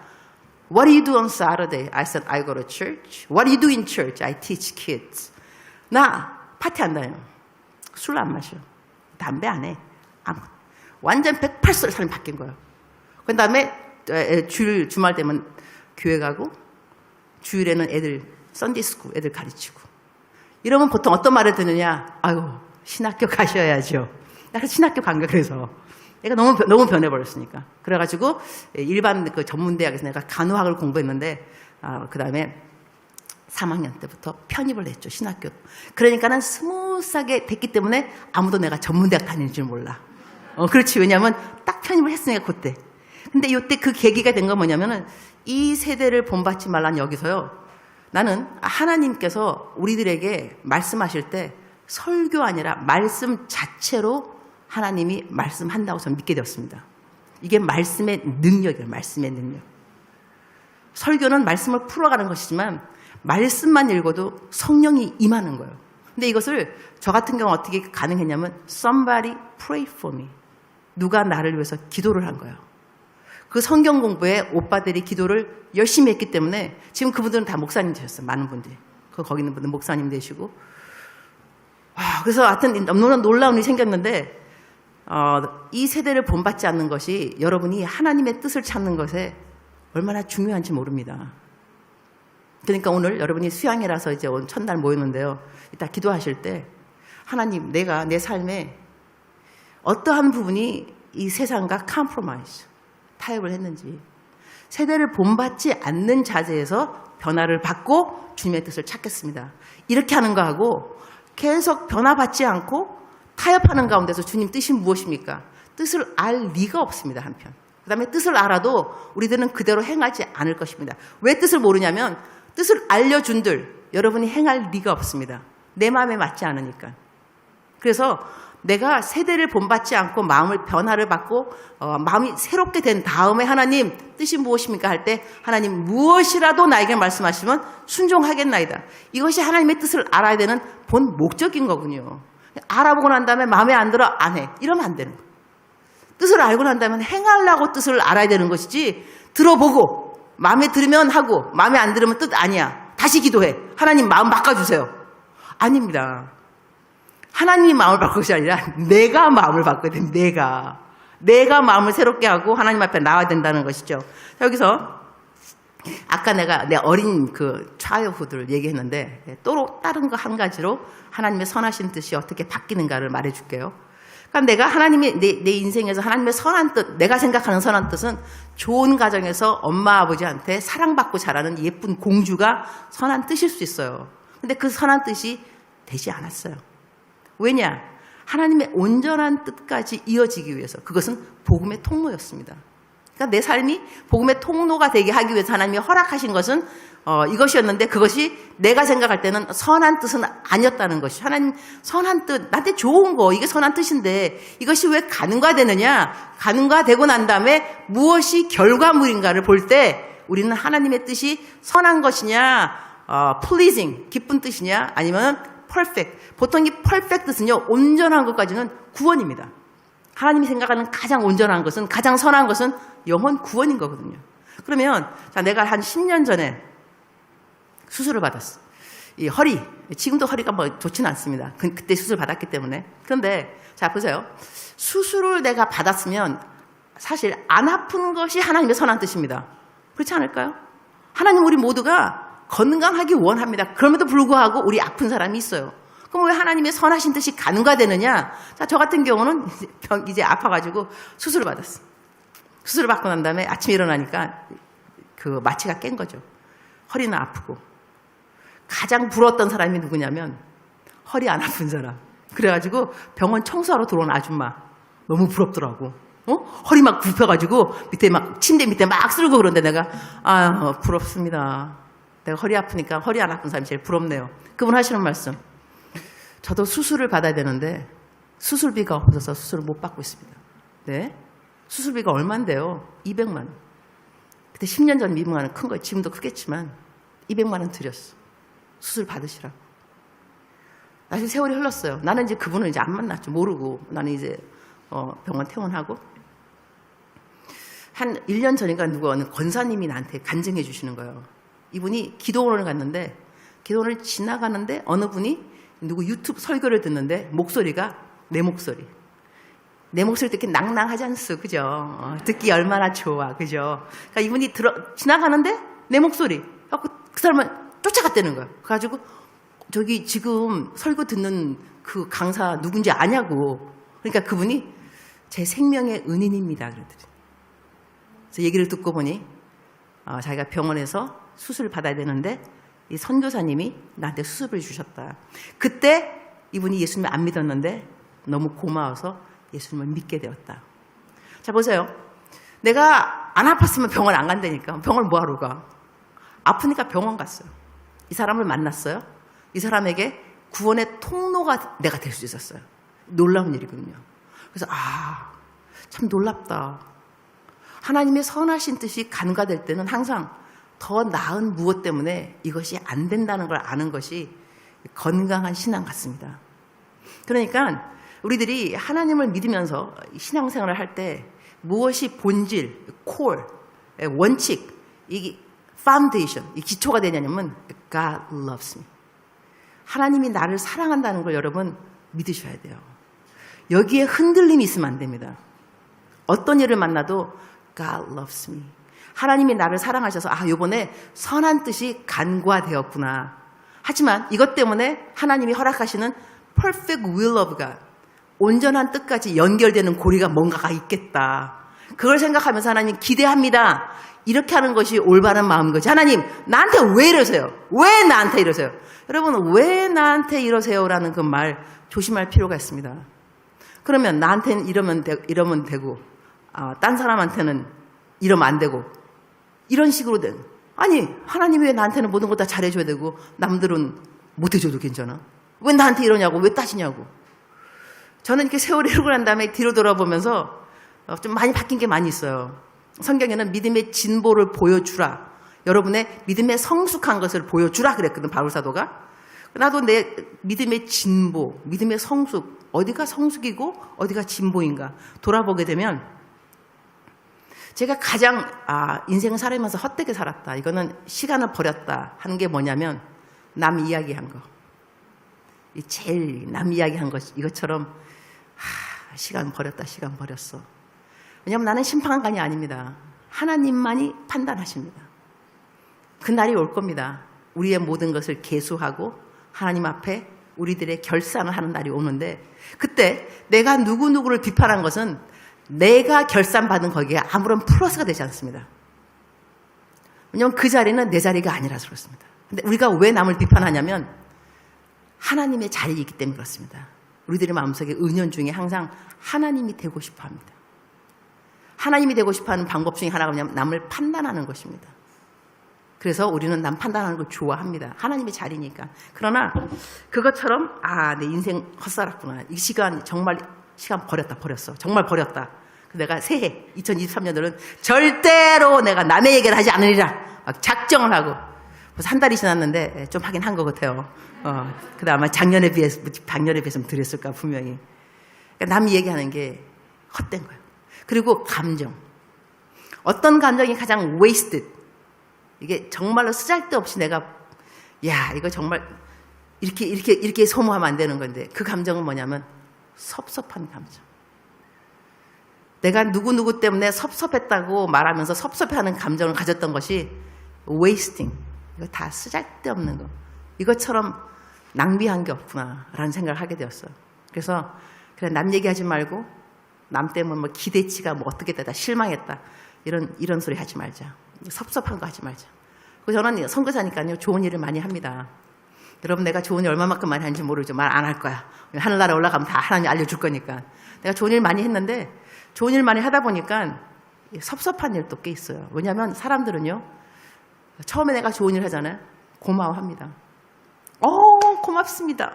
What do you do on Saturday? I said I go to church. What do you do in church? I teach kids. 나 파티 안 다녀. 술 안 마셔. 담배 안 해. 완전 180도 사람이 바뀐 거예요. 그 다음에 주말 되면 교회 가고 주일에는 애들 썬데이스쿨 애들 가르치고 이러면 보통 어떤 말을 듣느냐? 아유 신학교 가셔야죠. 나는 신학교 간 거야. 그래서 내가 너무 변해버렸으니까. 그래가지고 일반 그 전문대학에서 내가 간호학을 공부했는데 그 다음에 3학년 때부터 편입을 했죠. 신학교. 그러니까는 스무스하게 됐기 때문에 아무도 내가 전문대학 다니는 줄 몰라. 그렇지. 왜냐하면 딱 편입을 했으니까 그때. 근데 이때 그 계기가 된 건 뭐냐면은 이 세대를 본받지 말란 여기서요. 나는 하나님께서 우리들에게 말씀하실 때 설교 아니라 말씀 자체로 하나님이 말씀한다고 저는 믿게 되었습니다. 이게 말씀의 능력이에요. 말씀의 능력. 설교는 말씀을 풀어가는 것이지만 말씀만 읽어도 성령이 임하는 거예요. 근데 이것을 저 같은 경우 어떻게 가능했냐면 Somebody pray for me. 누가 나를 위해서 기도를 한 거예요. 그 성경 공부에 오빠들이 기도를 열심히 했기 때문에 지금 그분들은 다 목사님 되셨어요. 많은 분들이. 거기 있는 분들 목사님 되시고. 그래서 하여튼 너무나 놀라운 일이 생겼는데 이 세대를 본받지 않는 것이 여러분이 하나님의 뜻을 찾는 것에 얼마나 중요한지 모릅니다. 그러니까 오늘 여러분이 수양회라서 이제 오늘 첫날 모였는데요. 이따 기도하실 때 하나님 내가 내 삶에 어떠한 부분이 이 세상과 컴프로마이즈 타협을 했는지 세대를 본받지 않는 자세에서 변화를 받고 주님의 뜻을 찾겠습니다. 이렇게 하는 거하고 계속 변화받지 않고 타협하는 가운데서 주님 뜻이 무엇입니까? 뜻을 알 리가 없습니다. 한편. 그 다음에 뜻을 알아도 우리들은 그대로 행하지 않을 것입니다. 왜 뜻을 모르냐면 뜻을 알려준들 여러분이 행할 리가 없습니다. 내 마음에 맞지 않으니까. 그래서 내가 세대를 본받지 않고 마음을 변화를 받고 마음이 새롭게 된 다음에 하나님 뜻이 무엇입니까? 할 때 하나님 무엇이라도 나에게 말씀하시면 순종하겠나이다. 이것이 하나님의 뜻을 알아야 되는 본 목적인 거군요. 알아보고 난 다음에 마음에 안 들어 안 해. 이러면 안 되는 거예요. 뜻을 알고 난 다음에 행하려고 뜻을 알아야 되는 것이지 들어보고 마음에 들으면 하고 마음에 안 들으면 뜻 아니야. 다시 기도해. 하나님 마음 바꿔주세요. 아닙니다. 하나님이 마음을 바꿀 것이 아니라 내가 마음을 바꿔야 돼. 내가 마음을 새롭게 하고 하나님 앞에 나와야 된다는 것이죠. 여기서 아까 내가 내 어린 그 차이후드를 얘기했는데 또 다른 거 한 가지로 하나님의 선하신 뜻이 어떻게 바뀌는가를 말해줄게요. 그러니까 내가 하나님의 내 인생에서 하나님의 선한 뜻, 내가 생각하는 선한 뜻은 좋은 가정에서 엄마 아버지한테 사랑받고 자라는 예쁜 공주가 선한 뜻일 수 있어요. 근데 그 선한 뜻이 되지 않았어요. 왜냐? 하나님의 온전한 뜻까지 이어지기 위해서 그것은 복음의 통로였습니다. 그러니까 내 삶이 복음의 통로가 되게 하기 위해서 하나님이 허락하신 것은 이것이었는데 그것이 내가 생각할 때는 선한 뜻은 아니었다는 것이. 하나님 선한 뜻, 나한테 좋은 거 이게 선한 뜻인데 이것이 왜 가능화되느냐? 가능화되고 난 다음에 무엇이 결과물인가를 볼 때 우리는 하나님의 뜻이 선한 것이냐 pleasing, 기쁜 뜻이냐 아니면 perfect. 보통 이 perfect 뜻은요 온전한 것까지는 구원입니다. 하나님이 생각하는 가장 온전한 것은 가장 선한 것은 영혼 구원인 거거든요. 그러면 자 내가 한 10년 전에 수술을 받았어. 이 허리, 지금도 허리가 뭐 좋지는 않습니다. 그때 수술 받았기 때문에. 그런데 자 보세요. 수술을 내가 받았으면 사실 안 아픈 것이 하나님의 선한 뜻입니다. 그렇지 않을까요? 하나님 우리 모두가 건강하기 원합니다. 그럼에도 불구하고 우리 아픈 사람이 있어요. 그럼 왜 하나님의 선하신 뜻이 가능화되느냐? 자, 저 같은 경우는 이제 아파가지고 수술을 받았어. 수술을 받고 난 다음에 아침에 일어나니까 그 마취가 깬 거죠. 허리는 아프고. 가장 부러웠던 사람이 누구냐면 허리 안 아픈 사람. 그래가지고 병원 청소하러 들어온 아줌마. 너무 부럽더라고. 허리 막 굽혀가지고 밑에 막 침대 밑에 막 쓸고 그런데 내가 부럽습니다. 내가 허리 아프니까 허리 안 아픈 사람이 제일 부럽네요. 그분 하시는 말씀. 저도 수술을 받아야 되는데 수술비가 없어서 수술을 못 받고 있습니다. 네? 수술비가 얼만데요? 200만 원. 그때 10년 전 200만 원 큰 거예요. 지금도 크겠지만 200만 원 드렸어. 수술 받으시라고. 나중에 세월이 흘렀어요. 나는 이제 그분을 이제 안 만났죠. 모르고. 나는 이제 병원 퇴원하고 한 1년 전인가 누구 어느 권사님이 나한테 간증해 주시는 거예요. 이분이 기도원을 갔는데 기도원을 지나가는데 어느 분이 누구 유튜브 설교를 듣는데 목소리가 내 목소리. 내 목소리 듣기 낭낭하지 않소, 그죠? 듣기 얼마나 좋아, 그죠? 그러니까 이분이 지나가는데 내 목소리, 그 사람은 쫓아갔다는 거야. 그래가지고 저기 지금 설교 듣는 그 강사 누군지 아냐고. 그러니까 그분이 제 생명의 은인입니다, 그러더니. 그래서 얘기를 듣고 보니 자기가 병원에서 수술을 받아야 되는데 이 선교사님이 나한테 수술을 주셨다. 그때 이분이 예수님을 안 믿었는데 너무 고마워서 예수님을 믿게 되었다. 자, 보세요. 내가 안 아팠으면 병원 안 간다니까. 병원 뭐하러 가? 아프니까 병원 갔어요. 이 사람을 만났어요. 이 사람에게 구원의 통로가 내가 될 수 있었어요. 놀라운 일이거든요. 그래서 참 놀랍다. 하나님의 선하신 뜻이 간과될 때는 항상 더 나은 무엇 때문에 이것이 안 된다는 걸 아는 것이 건강한 신앙 같습니다. 그러니까 우리들이 하나님을 믿으면서 신앙생활을 할 때 무엇이 본질, 콜, 원칙, 이 파운데이션, 이 기초가 되냐면 God loves me. 하나님이 나를 사랑한다는 걸 여러분 믿으셔야 돼요. 여기에 흔들림이 있으면 안 됩니다. 어떤 일을 만나도 God loves me. 하나님이 나를 사랑하셔서 이번에 선한 뜻이 간과되었구나. 하지만 이것 때문에 하나님이 허락하시는 perfect will of God, 온전한 뜻까지 연결되는 고리가 뭔가가 있겠다. 그걸 생각하면서 하나님 기대합니다. 이렇게 하는 것이 올바른 마음인 거지. 하나님 나한테 왜 이러세요? 왜 나한테 이러세요? 여러분 왜 나한테 이러세요? 라는 그 말 조심할 필요가 있습니다. 그러면 나한테는 이러면 되고 딴 사람한테는 이러면 안 되고 이런 식으로 된. 아니 하나님이 왜 나한테는 모든 거 다 잘해줘야 되고 남들은 못해줘도 괜찮아? 왜 나한테 이러냐고, 왜 따지냐고. 저는 이렇게 세월이 흐르고 난 다음에 뒤로 돌아보면서 좀 많이 바뀐 게 많이 있어요. 성경에는 믿음의 진보를 보여주라. 여러분의 믿음의 성숙한 것을 보여주라 그랬거든, 바울사도가. 나도 내 믿음의 진보, 믿음의 성숙, 어디가 성숙이고 어디가 진보인가 돌아보게 되면 제가 가장 인생을 살아면서 헛되게 살았다. 이거는 시간을 버렸다 하는 게 뭐냐면 남 이야기한 거. 제일 남 이야기한 것 이것처럼 시간 버렸다, 시간 버렸어. 왜냐하면 나는 심판관이 아닙니다. 하나님만이 판단하십니다. 그날이 올 겁니다. 우리의 모든 것을 계수하고 하나님 앞에 우리들의 결산을 하는 날이 오는데 그때 내가 누구누구를 비판한 것은 내가 결산받은 거기에 아무런 플러스가 되지 않습니다. 왜냐하면 그 자리는 내 자리가 아니라서 그렇습니다. 근데 우리가 왜 남을 비판하냐면 하나님의 자리이기 때문에 그렇습니다. 우리들의 마음속에 은연 중에 항상 하나님이 되고 싶어 합니다. 하나님이 되고 싶어 하는 방법 중에 하나가 뭐냐면 남을 판단하는 것입니다. 그래서 우리는 남 판단하는 걸 좋아합니다. 하나님의 자리니까. 그러나 그것처럼 내 인생 헛살았구나. 이 시간 정말 시간 버렸어. 정말 버렸다. 내가 새해 2023년도는 절대로 내가 남의 얘기를 하지 않으리라 막 작정을 하고 그래서 한 달이 지났는데 좀 하긴 한 것 같아요. 근데 아마 작년에 비해서 드렸을까 분명히. 그러니까 남이 얘기하는 게 헛된 거예요. 그리고 감정. 어떤 감정이 가장 wasted. 이게 정말로 쓰잘데없이 내가 이거 정말 이렇게 소모하면 안 되는 건데 그 감정은 뭐냐면 섭섭한 감정. 내가 누구누구 때문에 섭섭했다고 말하면서 섭섭해하는 감정을 가졌던 것이 wasting. 이거 다 쓰잘데없는 거. 이것처럼 낭비한 게 없구나라는 생각을 하게 되었어요. 그래서 그래 남 얘기하지 말고 남 때문에 뭐 기대치가 뭐 어떻게 되다 실망했다 이런 소리 하지 말자. 섭섭한 거 하지 말자. 그래서 저는 선교사니까요 좋은 일을 많이 합니다. 여러분 내가 좋은 일 얼마만큼 많이 하는지 모르죠. 말 안 할 거야. 하늘나라 올라가면 다 하나님 알려줄 거니까. 내가 좋은 일 많이 했는데 좋은 일 많이 하다 보니까 섭섭한 일도 꽤 있어요. 왜냐하면 사람들은요 처음에 내가 좋은 일 하잖아요. 고마워합니다. 고맙습니다.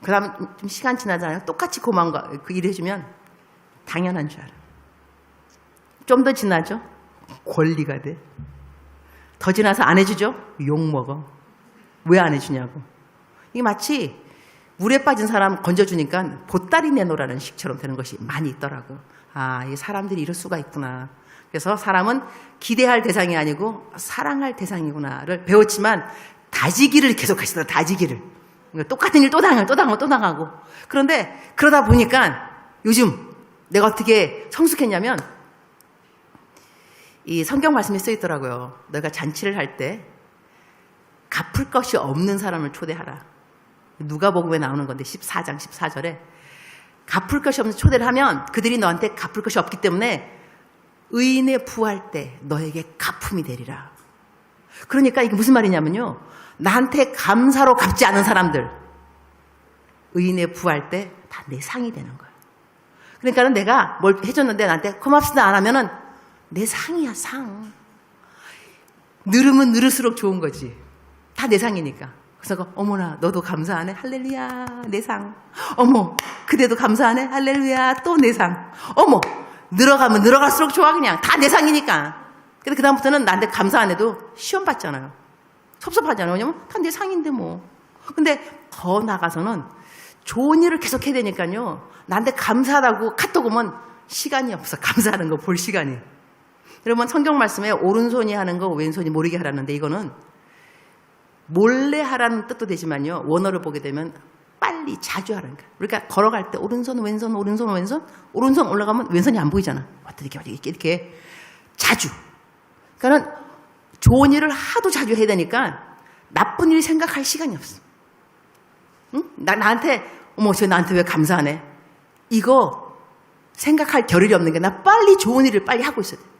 그 다음 좀 시간 지나잖아요. 똑같이 고마운 거 그 일 해주면 당연한 줄 알아. 좀 더 지나죠. 권리가 돼. 더 지나서 안 해주죠. 욕먹어. 왜 안 해주냐고. 이게 마치 물에 빠진 사람 건져주니까 보따리 내놓으라는 식처럼 되는 것이 많이 있더라고. 이 사람들이 이럴 수가 있구나. 그래서 사람은 기대할 대상이 아니고 사랑할 대상이구나를 배웠지만 다지기를 계속 하시더라. 다지기를. 똑같은 일 또 당하고. 그런데 그러다 보니까 요즘 내가 어떻게 성숙했냐면 이 성경 말씀에 써 있더라고요. 너가 잔치를 할 때 갚을 것이 없는 사람을 초대하라. 누가복음에 나오는 건데 14장 14절에 갚을 것이 없는 초대를 하면 그들이 너한테 갚을 것이 없기 때문에 의인의 부할 때 너에게 갚음이 되리라. 그러니까 이게 무슨 말이냐면요. 나한테 감사로 갚지 않은 사람들 의인의 부할 때 다 내 상이 되는 거예요. 그러니까는 내가 뭘 해줬는데 나한테 고맙습니다 안 하면은 내 상이야, 상. 늘으면 늘을수록 좋은 거지. 다 내 상이니까. 그래서 어머나 너도 감사하네 할렐루야 내 상. 어머 그대도 감사하네 할렐루야 또 내 상. 어머 늘어가면 늘어갈수록 좋아. 그냥 다 내 상이니까. 근데 그 다음부터는 나한테 감사 안 해도 시험 받잖아요. 섭섭하잖아요. 왜냐면 다 내 상인데 뭐. 근데 더 나가서는 좋은 일을 계속 해야 되니까요. 나한테 감사하다고 카톡 오면 시간이 없어. 감사하는 거 볼 시간이. 여러분 성경 말씀에 오른손이 하는 거 왼손이 모르게 하라는데 이거는 몰래 하라는 뜻도 되지만요. 원어를 보게 되면 빨리 자주 하라는 거예요. 그러니까 걸어갈 때 오른손 왼손 오른손 왼손 오른손 올라가면 왼손이 안 보이잖아. 이렇게 자주. 그러니까는 좋은 일을 하도 자주 해야 되니까 나쁜 일 생각할 시간이 없어. 응? 나한테 어머 저 나한테 왜 감사하네. 이거 생각할 겨를이 없는 게 나 빨리 좋은 일을 빨리 하고 있어야 돼.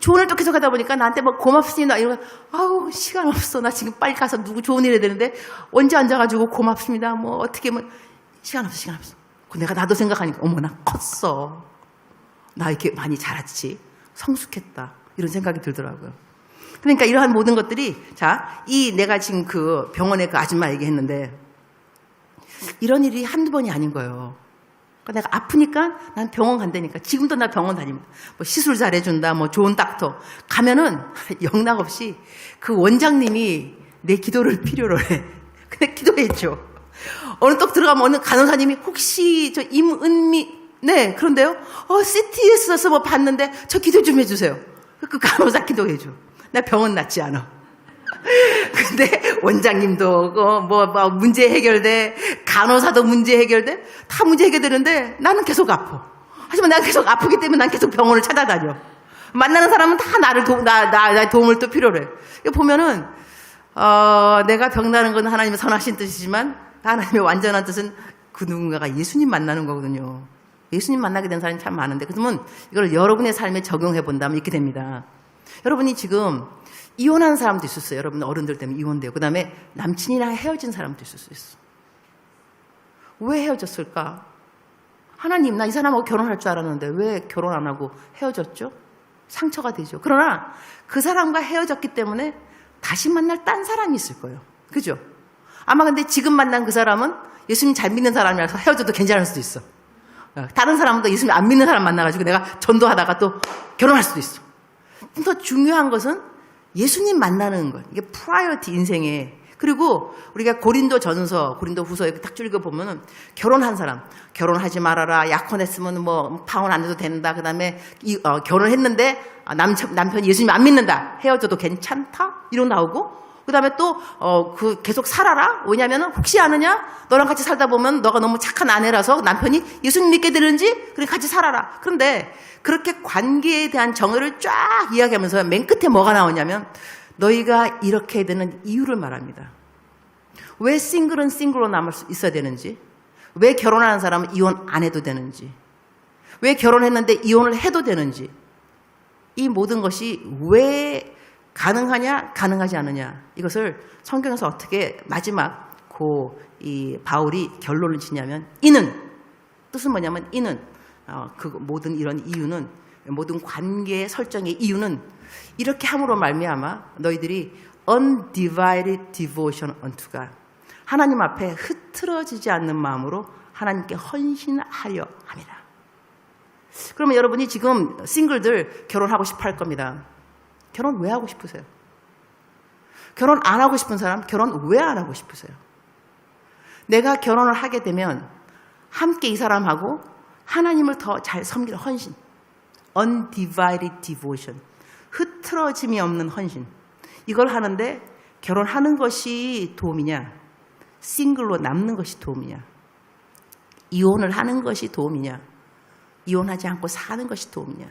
좋은 일도 계속 하다 보니까 나한테 뭐 고맙습니다 이러면 아우 시간 없어. 나 지금 빨리 가서 누구 좋은 일 해야 되는데 언제 앉아가지고 고맙습니다 뭐 어떻게 뭐 시간 없어. 내가 나도 생각하니까 어머 나 컸어. 나 이렇게 많이 자랐지. 성숙했다. 이런 생각이 들더라고요. 그러니까 이러한 모든 것들이 자, 이 내가 지금 그 병원에 그 아줌마 얘기했는데 이런 일이 한두 번이 아닌 거예요. 내가 아프니까 난 병원 간다니까. 지금도 나 병원 다닙니다. 뭐 시술 잘해준다, 뭐 좋은 닥터. 가면은 영락없이 그 원장님이 내 기도를 필요로 해. 근데 기도해줘. 어느 또 들어가면 어느 간호사님이 혹시 저 임은미, 네, 그런데요? CT에서 뭐 봤는데 저 기도 좀 해주세요. 그 간호사 기도해줘. 나 병원 낫지 않아. 근데 원장님도 뭐 문제 해결돼, 간호사도 문제 해결돼, 다 문제 해결되는데 나는 계속 아파. 하지만 내가 계속 아프기 때문에 난 계속 병원을 찾아다녀. 만나는 사람은 다 나의 도움을 또 필요로 해. 이거 보면은 내가 병나는 건 하나님의 선하신 뜻이지만 하나님의 완전한 뜻은 그 누군가가 예수님 만나는 거거든요. 예수님 만나게 된 사람이 참 많은데 그러면 이걸 여러분의 삶에 적용해 본다면 이렇게 됩니다. 여러분이 지금 이혼한 사람도 있었어요. 여러분 어른들 때문에 이혼돼요. 그 다음에 남친이랑 헤어진 사람도 있을 수 있어. 왜 헤어졌을까? 하나님 나 이 사람하고 결혼할 줄 알았는데 왜 결혼 안 하고 헤어졌죠? 상처가 되죠. 그러나 그 사람과 헤어졌기 때문에 다시 만날 딴 사람이 있을 거예요. 그죠? 아마 근데 지금 만난 그 사람은 예수님 잘 믿는 사람이라서 헤어져도 괜찮을 수도 있어. 다른 사람은 또 예수님 안 믿는 사람 만나가지고 내가 전도하다가 또 결혼할 수도 있어. 더 중요한 것은 예수님 만나는 것. 이게 프라이어티 인생에. 그리고 우리가 고린도 전서, 고린도 후서 이렇게 딱 읽어보면은 결혼한 사람, 결혼하지 말아라. 약혼했으면 뭐 파혼 안 해도 된다. 그 다음에 결혼했는데 남편이 예수님 안 믿는다. 헤어져도 괜찮다. 이런 나오고. 그 다음에 또 계속 살아라. 왜냐면은 혹시 아느냐? 너랑 같이 살다 보면 너가 너무 착한 아내라서 남편이 예수님 믿게 되는지 그래 같이 살아라. 그런데 그렇게 관계에 대한 정의를 쫙 이야기하면서 맨 끝에 뭐가 나오냐면 너희가 이렇게 되는 이유를 말합니다. 왜 싱글은 싱글로 남을 수 있어야 되는지, 왜 결혼하는 사람은 이혼 안 해도 되는지, 왜 결혼했는데 이혼을 해도 되는지, 이 모든 것이 왜 가능하냐 가능하지 않느냐, 이것을 성경에서 어떻게 마지막 이 바울이 결론을 짓냐면 이는, 뜻은 뭐냐면 이는 그 모든 이런 이유는, 모든 관계의 설정의 이유는 이렇게 함으로 말미암아 너희들이 undivided devotion unto God, 하나님 앞에 흐트러지지 않는 마음으로 하나님께 헌신하려 합니다. 그러면 여러분이 지금 싱글들 결혼하고 싶어 할 겁니다. 결혼 왜 하고 싶으세요? 결혼 안 하고 싶은 사람 결혼 왜 안 하고 싶으세요? 내가 결혼을 하게 되면 함께 이 사람하고 하나님을 더 잘 섬기는 헌신, undivided devotion, 흐트러짐이 없는 헌신, 이걸 하는데 결혼하는 것이 도움이냐, 싱글로 남는 것이 도움이냐, 이혼을 하는 것이 도움이냐, 이혼하지 않고 사는 것이 도움이냐.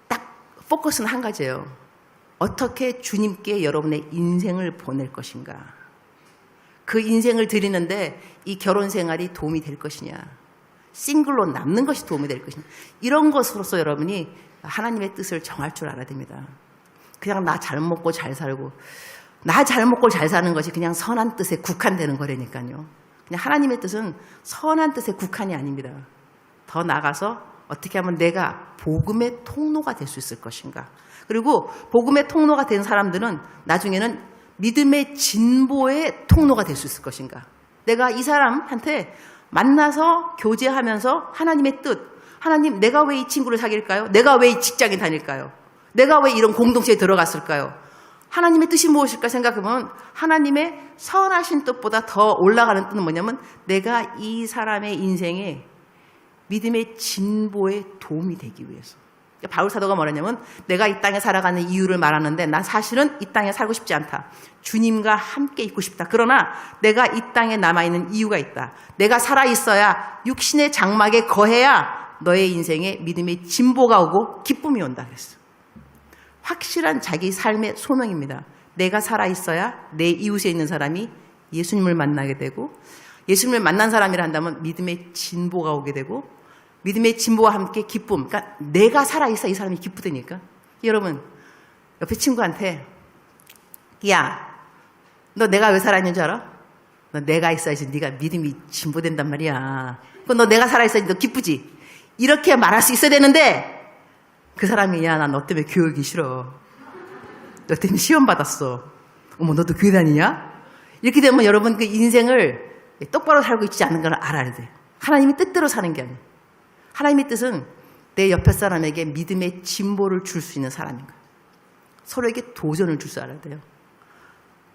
딱 포커스는 한 가지예요. 어떻게 주님께 여러분의 인생을 보낼 것인가. 그 인생을 드리는데 이 결혼 생활이 도움이 될 것이냐. 싱글로 남는 것이 도움이 될 것이냐. 이런 것으로서 여러분이 하나님의 뜻을 정할 줄 알아야 됩니다. 그냥 나 잘 먹고 잘 살고 나 잘 먹고 잘 사는 것이 그냥 선한 뜻에 국한되는 거라니까요. 그냥 하나님의 뜻은 선한 뜻에 국한이 아닙니다. 더 나아가서 어떻게 하면 내가 복음의 통로가 될 수 있을 것인가. 그리고 복음의 통로가 된 사람들은 나중에는 믿음의 진보의 통로가 될 수 있을 것인가. 내가 이 사람한테 만나서 교제하면서 하나님의 뜻, 하나님 내가 왜 이 친구를 사귈까요? 내가 왜 이 직장에 다닐까요? 내가 왜 이런 공동체에 들어갔을까요? 하나님의 뜻이 무엇일까 생각해보면 하나님의 선하신 뜻보다 더 올라가는 뜻은 뭐냐면 내가 이 사람의 인생에 믿음의 진보에 도움이 되기 위해서. 바울 사도가 뭐라냐면 내가 이 땅에 살아가는 이유를 말하는데 난 사실은 이 땅에 살고 싶지 않다. 주님과 함께 있고 싶다. 그러나 내가 이 땅에 남아있는 이유가 있다. 내가 살아있어야 육신의 장막에 거해야 너의 인생에 믿음의 진보가 오고 기쁨이 온다 그랬어. 확실한 자기 삶의 소명입니다. 내가 살아있어야 내 이웃에 있는 사람이 예수님을 만나게 되고 예수님을 만난 사람이라 한다면 믿음의 진보가 오게 되고 믿음의 진보와 함께 기쁨. 그러니까 내가 살아있어 이 사람이 기쁘다니까. 여러분 옆에 친구한테 야, 너 내가 왜 살아있는 줄 알아? 너 내가 있어야지 네가 믿음이 진보된단 말이야. 그럼 너 내가 살아있어야지 너 기쁘지? 이렇게 말할 수 있어야 되는데 그 사람이 야, 나 너 때문에 교회 오기 싫어. 너 때문에 시험 받았어. 어머, 너도 교회 다니냐? 이렇게 되면 여러분 그 인생을 똑바로 살고 있지 않은 걸 알아야 돼. 하나님의 뜻대로 사는 게 아니야. 하나님의 뜻은 내 옆에 사람에게 믿음의 진보를 줄 수 있는 사람인 거야. 서로에게 도전을 줄 줄 알아야 돼요.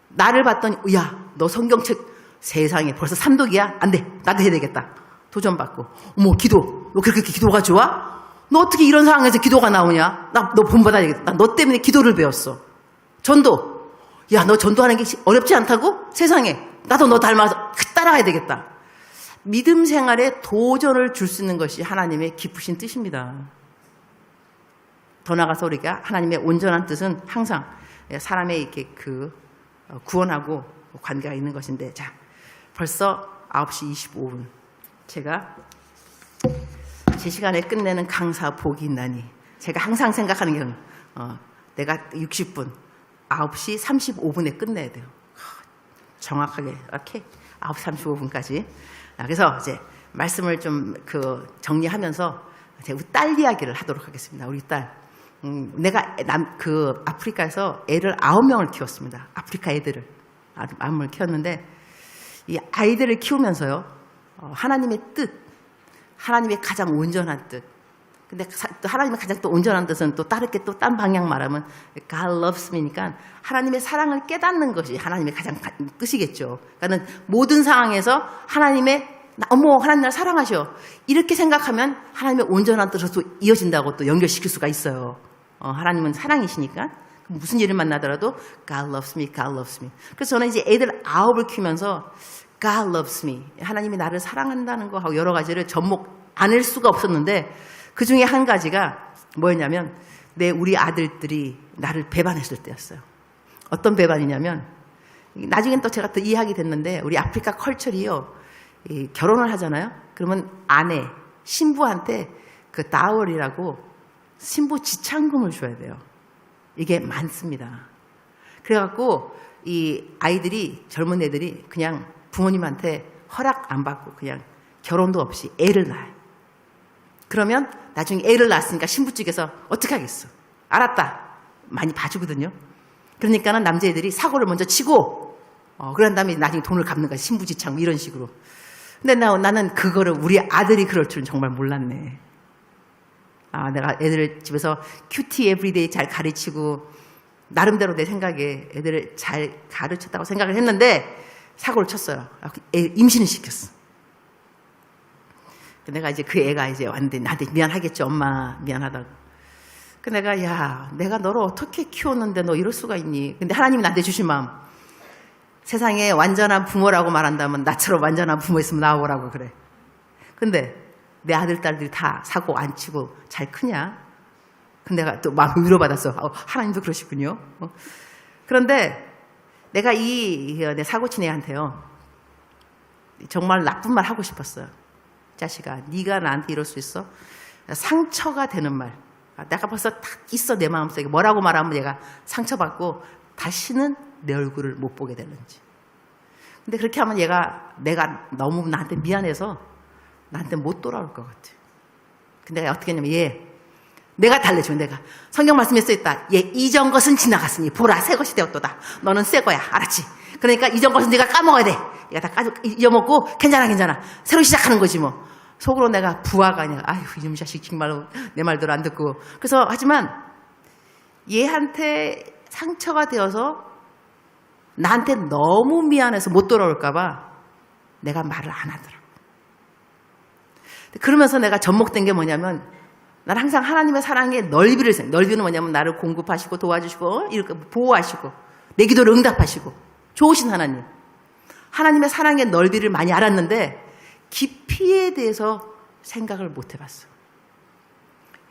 나를 봤더니 야, 너 성경책 세상에 벌써 삼독이야? 안 돼. 나도 해야 되겠다. 도전받고 어머, 기도. 너 그렇게 기도가 좋아? 너 어떻게 이런 상황에서 기도가 나오냐? 너 본받아야 되겠다. 너 때문에 기도를 배웠어. 전도. 야, 너 전도하는 게 어렵지 않다고? 세상에. 나도 너 닮아서 따라가야 되겠다. 믿음 생활에 도전을 줄 수 있는 것이 하나님의 기쁘신 뜻입니다. 더 나아가서 우리가 하나님의 온전한 뜻은 항상 사람의 이렇게 구원하고 관계가 있는 것인데, 자, 벌써 9시 25분. 제가 제 시간에 끝내는 강사 복이 있나니. 제가 항상 생각하는 게 내가 60분, 9시 35분에 끝내야 돼요. 정확하게 이렇게 9시 35분까지. 그래서 이제 말씀을 좀 정리하면서 우리 딸 이야기를 하도록 하겠습니다. 우리 딸. 내가 아프리카에서 애를 9명을 키웠습니다. 아프리카 애들을 9명을 키웠는데 이 아이들을 키우면서요, 하나님의 뜻, 하나님의 가장 온전한 뜻. 근데 또 하나님의 가장 또 온전한 뜻은 또 다르게 또 딴 방향 말하면 God loves me니까 하나님의 사랑을 깨닫는 것이 하나님의 가장 뜻이겠죠. 그러니까 모든 상황에서 하나님 나를 사랑하셔. 이렇게 생각하면 하나님의 온전한 뜻으로 또 이어진다고 또 연결시킬 수가 있어요. 하나님은 사랑이시니까 무슨 일을 만나더라도 God loves me, God loves me. 그래서 저는 이제 애들 9을 키우면서 God loves me, 하나님이 나를 사랑한다는 거 하고 여러 가지를 접목 안 할 수가 없었는데 그 중에 한 가지가 뭐였냐면 우리 아들들이 나를 배반했을 때였어요. 어떤 배반이냐면 나중엔 또 제가 또 이해하게 됐는데 우리 아프리카 컬처리요, 결혼을 하잖아요. 그러면 아내, 신부한테 그 다월이라고 신부 지참금을 줘야 돼요. 이게 많습니다. 그래갖고 이 아이들이, 젊은 애들이 그냥 부모님한테 허락 안 받고 그냥 결혼도 없이 애를 낳아요. 그러면 나중에 애를 낳았으니까 신부 측에서 어떻게 하겠어? 알았다. 많이 봐주거든요. 그러니까는 남자애들이 사고를 먼저 치고, 그런 다음에 나중에 돈을 갚는 거야. 신부 지참금 이런 식으로. 근데 나는 그거를 우리 아들이 그럴 줄은 정말 몰랐네. 내가 애들을 집에서 큐티 에브리데이 잘 가르치고 나름대로 내 생각에 애들을 잘 가르쳤다고 생각을 했는데 사고를 쳤어요. 임신을 시켰어. 내가 이제 그 애가 이제 왔는데 나한테 미안하겠죠. 엄마 미안하다고. 그 내가 내가 너를 어떻게 키웠는데 너 이럴 수가 있니? 근데 하나님이 나한테 주신 마음. 세상에 완전한 부모라고 말한다면 나처럼 완전한 부모 있으면 나오라고 그래. 근데 내 아들, 딸들이 다 사고 안 치고 잘 크냐? 근데 내가 또 마음 위로받았어. 하나님도 그러시군요. 그런데 내가 내 사고친 애한테요. 정말 나쁜 말 하고 싶었어요. 자식아, 네가 나한테 이럴 수 있어? 상처가 되는 말. 내가 벌써 딱 있어, 내 마음속에. 뭐라고 말하면 얘가 상처받고 다시는 내 얼굴을 못 보게 되는지. 근데 그렇게 하면 내가 너무 나한테 미안해서 나한테 못 돌아올 것 같아. 근데 내가 어떻게 했냐면 내가 달래줘. 내가 성경 말씀에 써있다. 이전 것은 지나갔으니 보라 새 것이 되었도다. 너는 새 거야. 알았지? 그러니까 이전 것은 네가 까먹어야 돼. 얘가 다 잊어먹고 괜찮아. 새로 시작하는 거지 뭐. 속으로 내가 부하가 아니야. 아휴 이놈 자식 정말로 내 말대로 안 듣고. 그래서 하지만 얘한테 상처가 되어서 나한테 너무 미안해서 못 돌아올까 봐 내가 말을 안 하더라고. 그러면서 내가 접목된 게 뭐냐면 나는 항상 하나님의 사랑의 넓이를 생각해. 넓이는 뭐냐면 나를 공급하시고 도와주시고 이렇게 보호하시고 내 기도를 응답하시고 좋으신 하나님. 하나님의 사랑의 넓이를 많이 알았는데 깊이에 대해서 생각을 못 해봤어.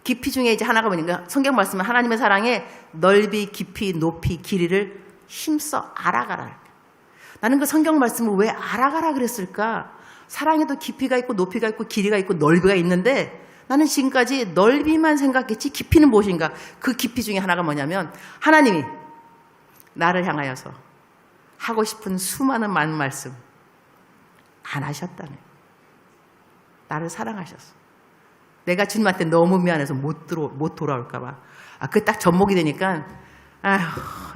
깊이 중에 이제 하나가 뭐냐면 성경 말씀은 하나님의 사랑의 넓이, 깊이, 높이, 길이를 힘써 알아가라. 나는 그 성경 말씀을 왜 알아가라 그랬을까? 사랑에도 깊이가 있고 높이가 있고 길이가 있고 넓이가 있는데 나는 지금까지 넓이만 생각했지 깊이는 무엇인가? 그 깊이 중에 하나가 뭐냐면 하나님이 나를 향하여서 하고 싶은 수많은 많은 말씀 안 하셨다네. 나를 사랑하셨어. 내가 주님한테 너무 미안해서 못 돌아올까 봐. 그게 딱 접목이 되니까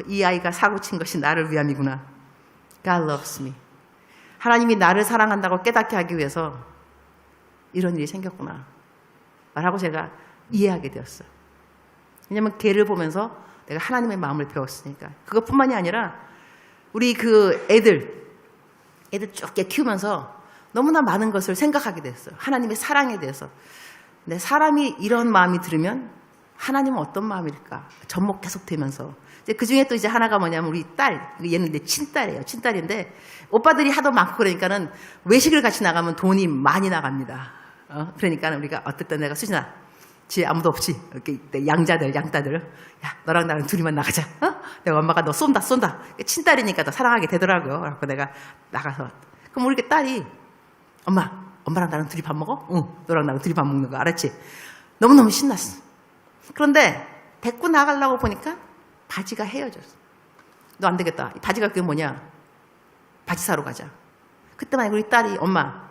이 아이가 사고친 것이 나를 위함이구나. God loves me. 하나님이 나를 사랑한다고 깨닫게 하기 위해서 이런 일이 생겼구나 말하고 제가 이해하게 되었어요. 왜냐하면 걔를 보면서 내가 하나님의 마음을 배웠으니까. 그것뿐만이 아니라 우리 그 애들 쭉 키우면서 너무나 많은 것을 생각하게 됐어요. 하나님의 사랑에 대해서. 근데 사람이 이런 마음이 들으면 하나님은 어떤 마음일까? 접목 계속 되면서. 그 중에 또 이제 하나가 뭐냐면 우리 딸, 얘는 내 친딸이에요. 친딸인데 오빠들이 하도 많고 그러니까는 외식을 같이 나가면 돈이 많이 나갑니다. 그러니까 우리가 어쨌든 내가 수진아, 집에 아무도 없지? 이렇게 양딸들. 야, 너랑 나랑 둘이만 나가자. 내가 엄마가 너 쏜다. 친딸이니까 더 사랑하게 되더라고요. 그래서 내가 나가서. 그럼 우리 딸이 엄마랑 나랑 둘이 밥 먹어? 응, 너랑 나랑 둘이 밥 먹는 거 알았지? 너무너무 신났어. 그런데 데리고 나가려고 보니까 바지가 헤어졌어. 너 안 되겠다. 바지가 그게 뭐냐? 바지 사러 가자. 그때만 우리 딸이 엄마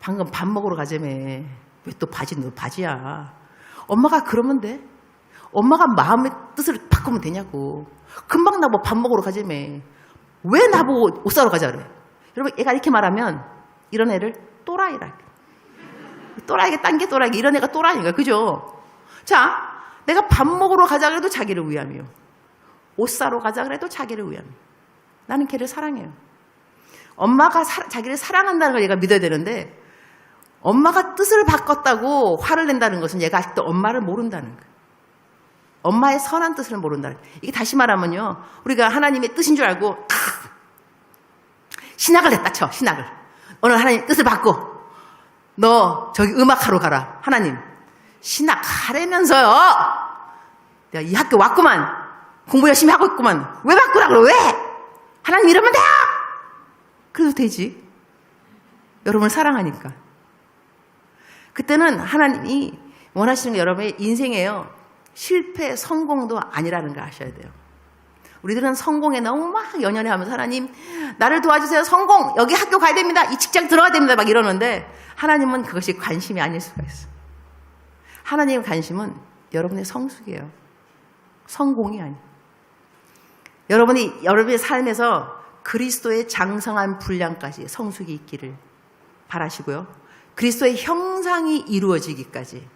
방금 밥 먹으러 가자며. 왜 또 너 바지야. 엄마가 그러면 돼. 엄마가 마음의 뜻을 바꾸면 되냐고. 금방 나보고 밥 먹으러 가자며. 왜 나보고 옷 사러 가자 그래. 여러분 애가 이렇게 말하면 이런 애를 또라이라. 또라이가 딴 게 또라이. 이런 애가 또라이인가. 그죠? 자, 내가 밥 먹으러 가자 그래도 자기를 위함이요. 옷 사러 가자 그래도 자기를 위함이요. 나는 걔를 사랑해요. 엄마가 자기를 사랑한다는 걸 얘가 믿어야 되는데 엄마가 뜻을 바꿨다고 화를 낸다는 것은 얘가 아직도 엄마를 모른다는 거예요. 엄마의 선한 뜻을 모른다는 거예요. 이게 다시 말하면요. 우리가 하나님의 뜻인 줄 알고 신학을 했다 쳐. 신학을. 오늘 하나님 뜻을 바꿔. 너 저기 음악하러 가라. 하나님 신학 하려면서요. 내가 이 학교 왔구만. 공부 열심히 하고 있구만. 왜 바꾸라 그래? 왜? 하나님 이러면 돼요. 그래도 되지. 여러분을 사랑하니까. 그때는 하나님이 원하시는 게 여러분의 인생에요. 실패, 성공도 아니라는 걸 아셔야 돼요. 우리들은 성공에 너무 막 연연해하면서 하나님 나를 도와주세요. 성공. 여기 학교 가야 됩니다. 이 직장 들어가야 됩니다. 막 이러는데 하나님은 그것이 관심이 아닐 수가 있어요. 하나님의 관심은 여러분의 성숙이에요. 성공이 아니에요. 여러분의 삶에서 그리스도의 장성한 분량까지 성숙이 있기를 바라시고요. 그리스도의 형상이 이루어지기까지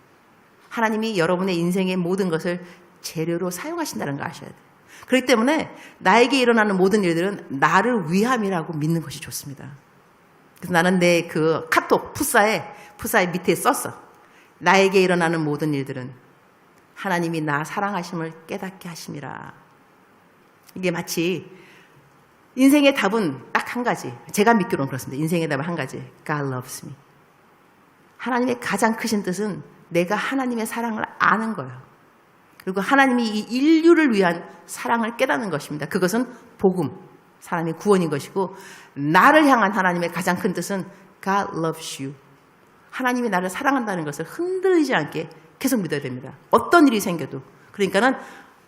하나님이 여러분의 인생의 모든 것을 재료로 사용하신다는 걸 아셔야 돼요. 그렇기 때문에 나에게 일어나는 모든 일들은 나를 위함이라고 믿는 것이 좋습니다. 그래서 나는 내 그 카톡 푸사에 밑에 썼어. 나에게 일어나는 모든 일들은 하나님이 나 사랑하심을 깨닫게 하심이라. 이게 마치 인생의 답은 딱 한 가지. 제가 믿기로는 그렇습니다. 인생의 답은 한 가지. God loves me. 하나님의 가장 크신 뜻은 내가 하나님의 사랑을 아는 거예요. 그리고 하나님이 이 인류를 위한 사랑을 깨닫는 것입니다. 그것은 복음, 사람의 구원인 것이고, 나를 향한 하나님의 가장 큰 뜻은 God loves you. 하나님이 나를 사랑한다는 것을 흔들리지 않게 계속 믿어야 됩니다. 어떤 일이 생겨도. 그러니까는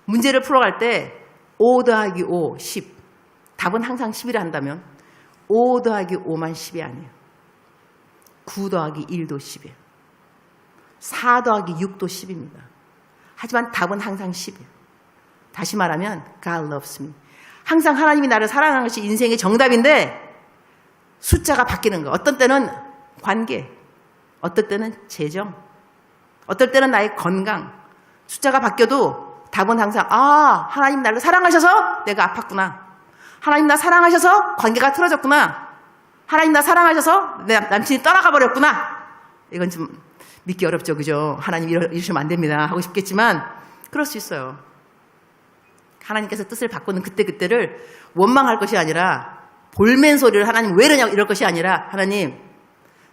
문제를 풀어갈 때 5 더하기 5, 10. 답은 항상 10이라 한다면 5 더하기 5만 10이 아니에요. 9 더하기 1도 10이에요. 4 더하기 6도 10입니다. 하지만 답은 항상 10이에요. 다시 말하면 God loves me. 항상 하나님이 나를 사랑하는 것이 인생의 정답인데 숫자가 바뀌는 거예요. 어떤 때는 관계, 어떤 때는 재정, 어떨 때는 나의 건강. 숫자가 바뀌어도 답은 항상 하나님 나를 사랑하셔서 내가 아팠구나. 하나님 나 사랑하셔서 관계가 틀어졌구나. 하나님 나 사랑하셔서 내 남친이 떠나가 버렸구나. 이건 좀 믿기 어렵죠, 그죠? 하나님 이러시면 안 됩니다 하고 싶겠지만 그럴 수 있어요. 하나님께서 뜻을 바꾸는 그때그때를 원망할 것이 아니라 볼멘 소리를 하나님 왜 이러냐고 이럴 것이 아니라 하나님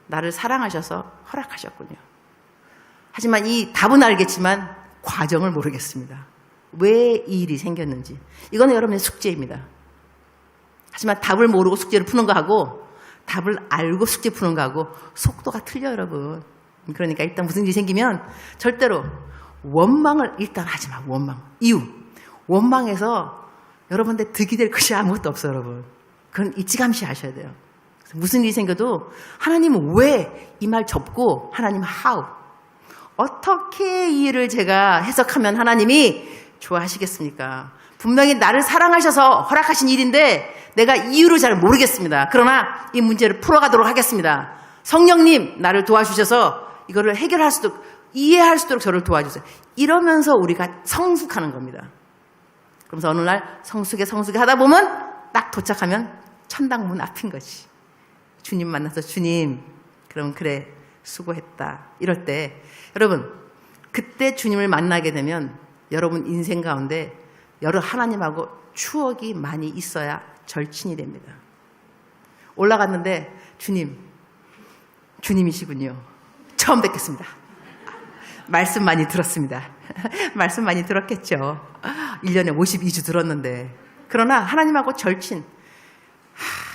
나를 사랑하셔서 허락하셨군요. 하지만 이 답은 알겠지만 과정을 모르겠습니다. 왜 이 일이 생겼는지. 이거는 여러분의 숙제입니다. 하지만 답을 모르고 숙제를 푸는 거하고 답을 알고 숙제 푸는 거하고 속도가 틀려 여러분. 그러니까 일단 무슨 일이 생기면 절대로 원망을 일단 하지 마. 원망. 이유. 원망해서 여러분한테 득이 될 것이 아무것도 없어요, 여러분. 그건 일찌감치 하셔야 돼요. 무슨 일이 생겨도 하나님은 왜 이 말 접고 하나님은 how. 어떻게 이 일을 제가 해석하면 하나님이 좋아하시겠습니까? 분명히 나를 사랑하셔서 허락하신 일인데 내가 이유를 잘 모르겠습니다. 그러나 이 문제를 풀어가도록 하겠습니다. 성령님 나를 도와주셔서 이거를 해결할 수 있도록 이해할 수 있도록 저를 도와주세요. 이러면서 우리가 성숙하는 겁니다. 그러면서 어느 날 성숙에 하다 보면 딱 도착하면 천당문 앞인 거지. 주님 만나서 주님 그럼 그래 수고했다. 이럴 때 여러분 그때 주님을 만나게 되면 여러분 인생 가운데 여러 하나님하고 추억이 많이 있어야 절친이 됩니다. 올라갔는데 주님이시군요. 처음 뵙겠습니다. 말씀 많이 들었습니다. 말씀 많이 들었겠죠. 1년에 52주 들었는데. 그러나 하나님하고 절친.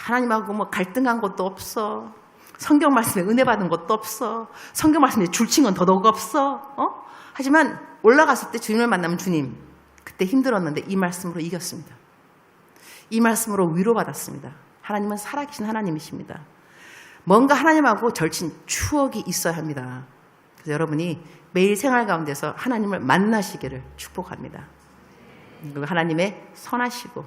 하나님하고 뭐 갈등한 것도 없어. 성경 말씀에 은혜 받은 것도 없어. 성경 말씀에 줄친 건 더더욱 없어. 하지만 올라갔을 때 주님을 만나면 주님. 그때 힘들었는데 이 말씀으로 이겼습니다. 이 말씀으로 위로받았습니다. 하나님은 살아계신 하나님이십니다. 뭔가 하나님하고 절친 추억이 있어야 합니다. 그래서 여러분이 매일 생활 가운데서 하나님을 만나시기를 축복합니다. 그리고 하나님의 선하시고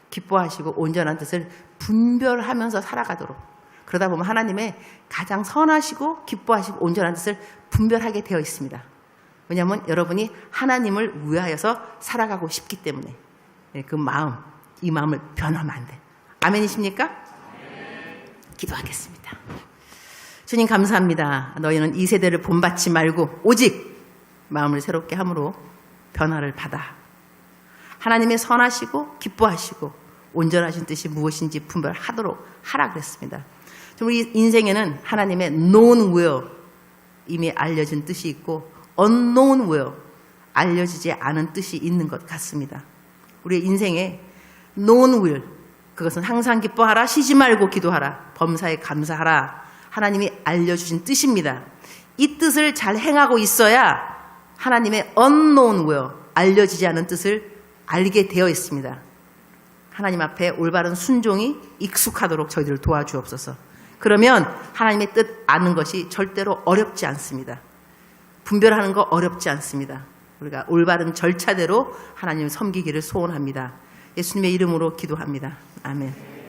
기뻐하시고 온전한 뜻을 분별하면서 살아가도록 그러다 보면 하나님의 가장 선하시고 기뻐하시고 온전한 뜻을 분별하게 되어 있습니다. 왜냐하면 여러분이 하나님을 위하여서 살아가고 싶기 때문에 그 마음, 이 마음을 변하면 안 돼. 아멘이십니까? 기도하겠습니다. 주님 감사합니다. 너희는 이 세대를 본받지 말고 오직 마음을 새롭게 함으로 변화를 받아 하나님의 선하시고 기뻐하시고 온전하신 뜻이 무엇인지 분별하도록 하라 그랬습니다. 우리 인생에는 하나님의 known will 이미 알려진 뜻이 있고 unknown will 알려지지 않은 뜻이 있는 것 같습니다. 우리 인생에 known will 그것은 항상 기뻐하라, 쉬지 말고 기도하라, 범사에 감사하라. 하나님이 알려주신 뜻입니다. 이 뜻을 잘 행하고 있어야 하나님의 unknown will, 알려지지 않은 뜻을 알게 되어 있습니다. 하나님 앞에 올바른 순종이 익숙하도록 저희들을 도와주옵소서. 그러면 하나님의 뜻 아는 것이 절대로 어렵지 않습니다. 분별하는 거 어렵지 않습니다. 우리가 올바른 절차대로 하나님을 섬기기를 소원합니다. 예수님의 이름으로 기도합니다. 아멘.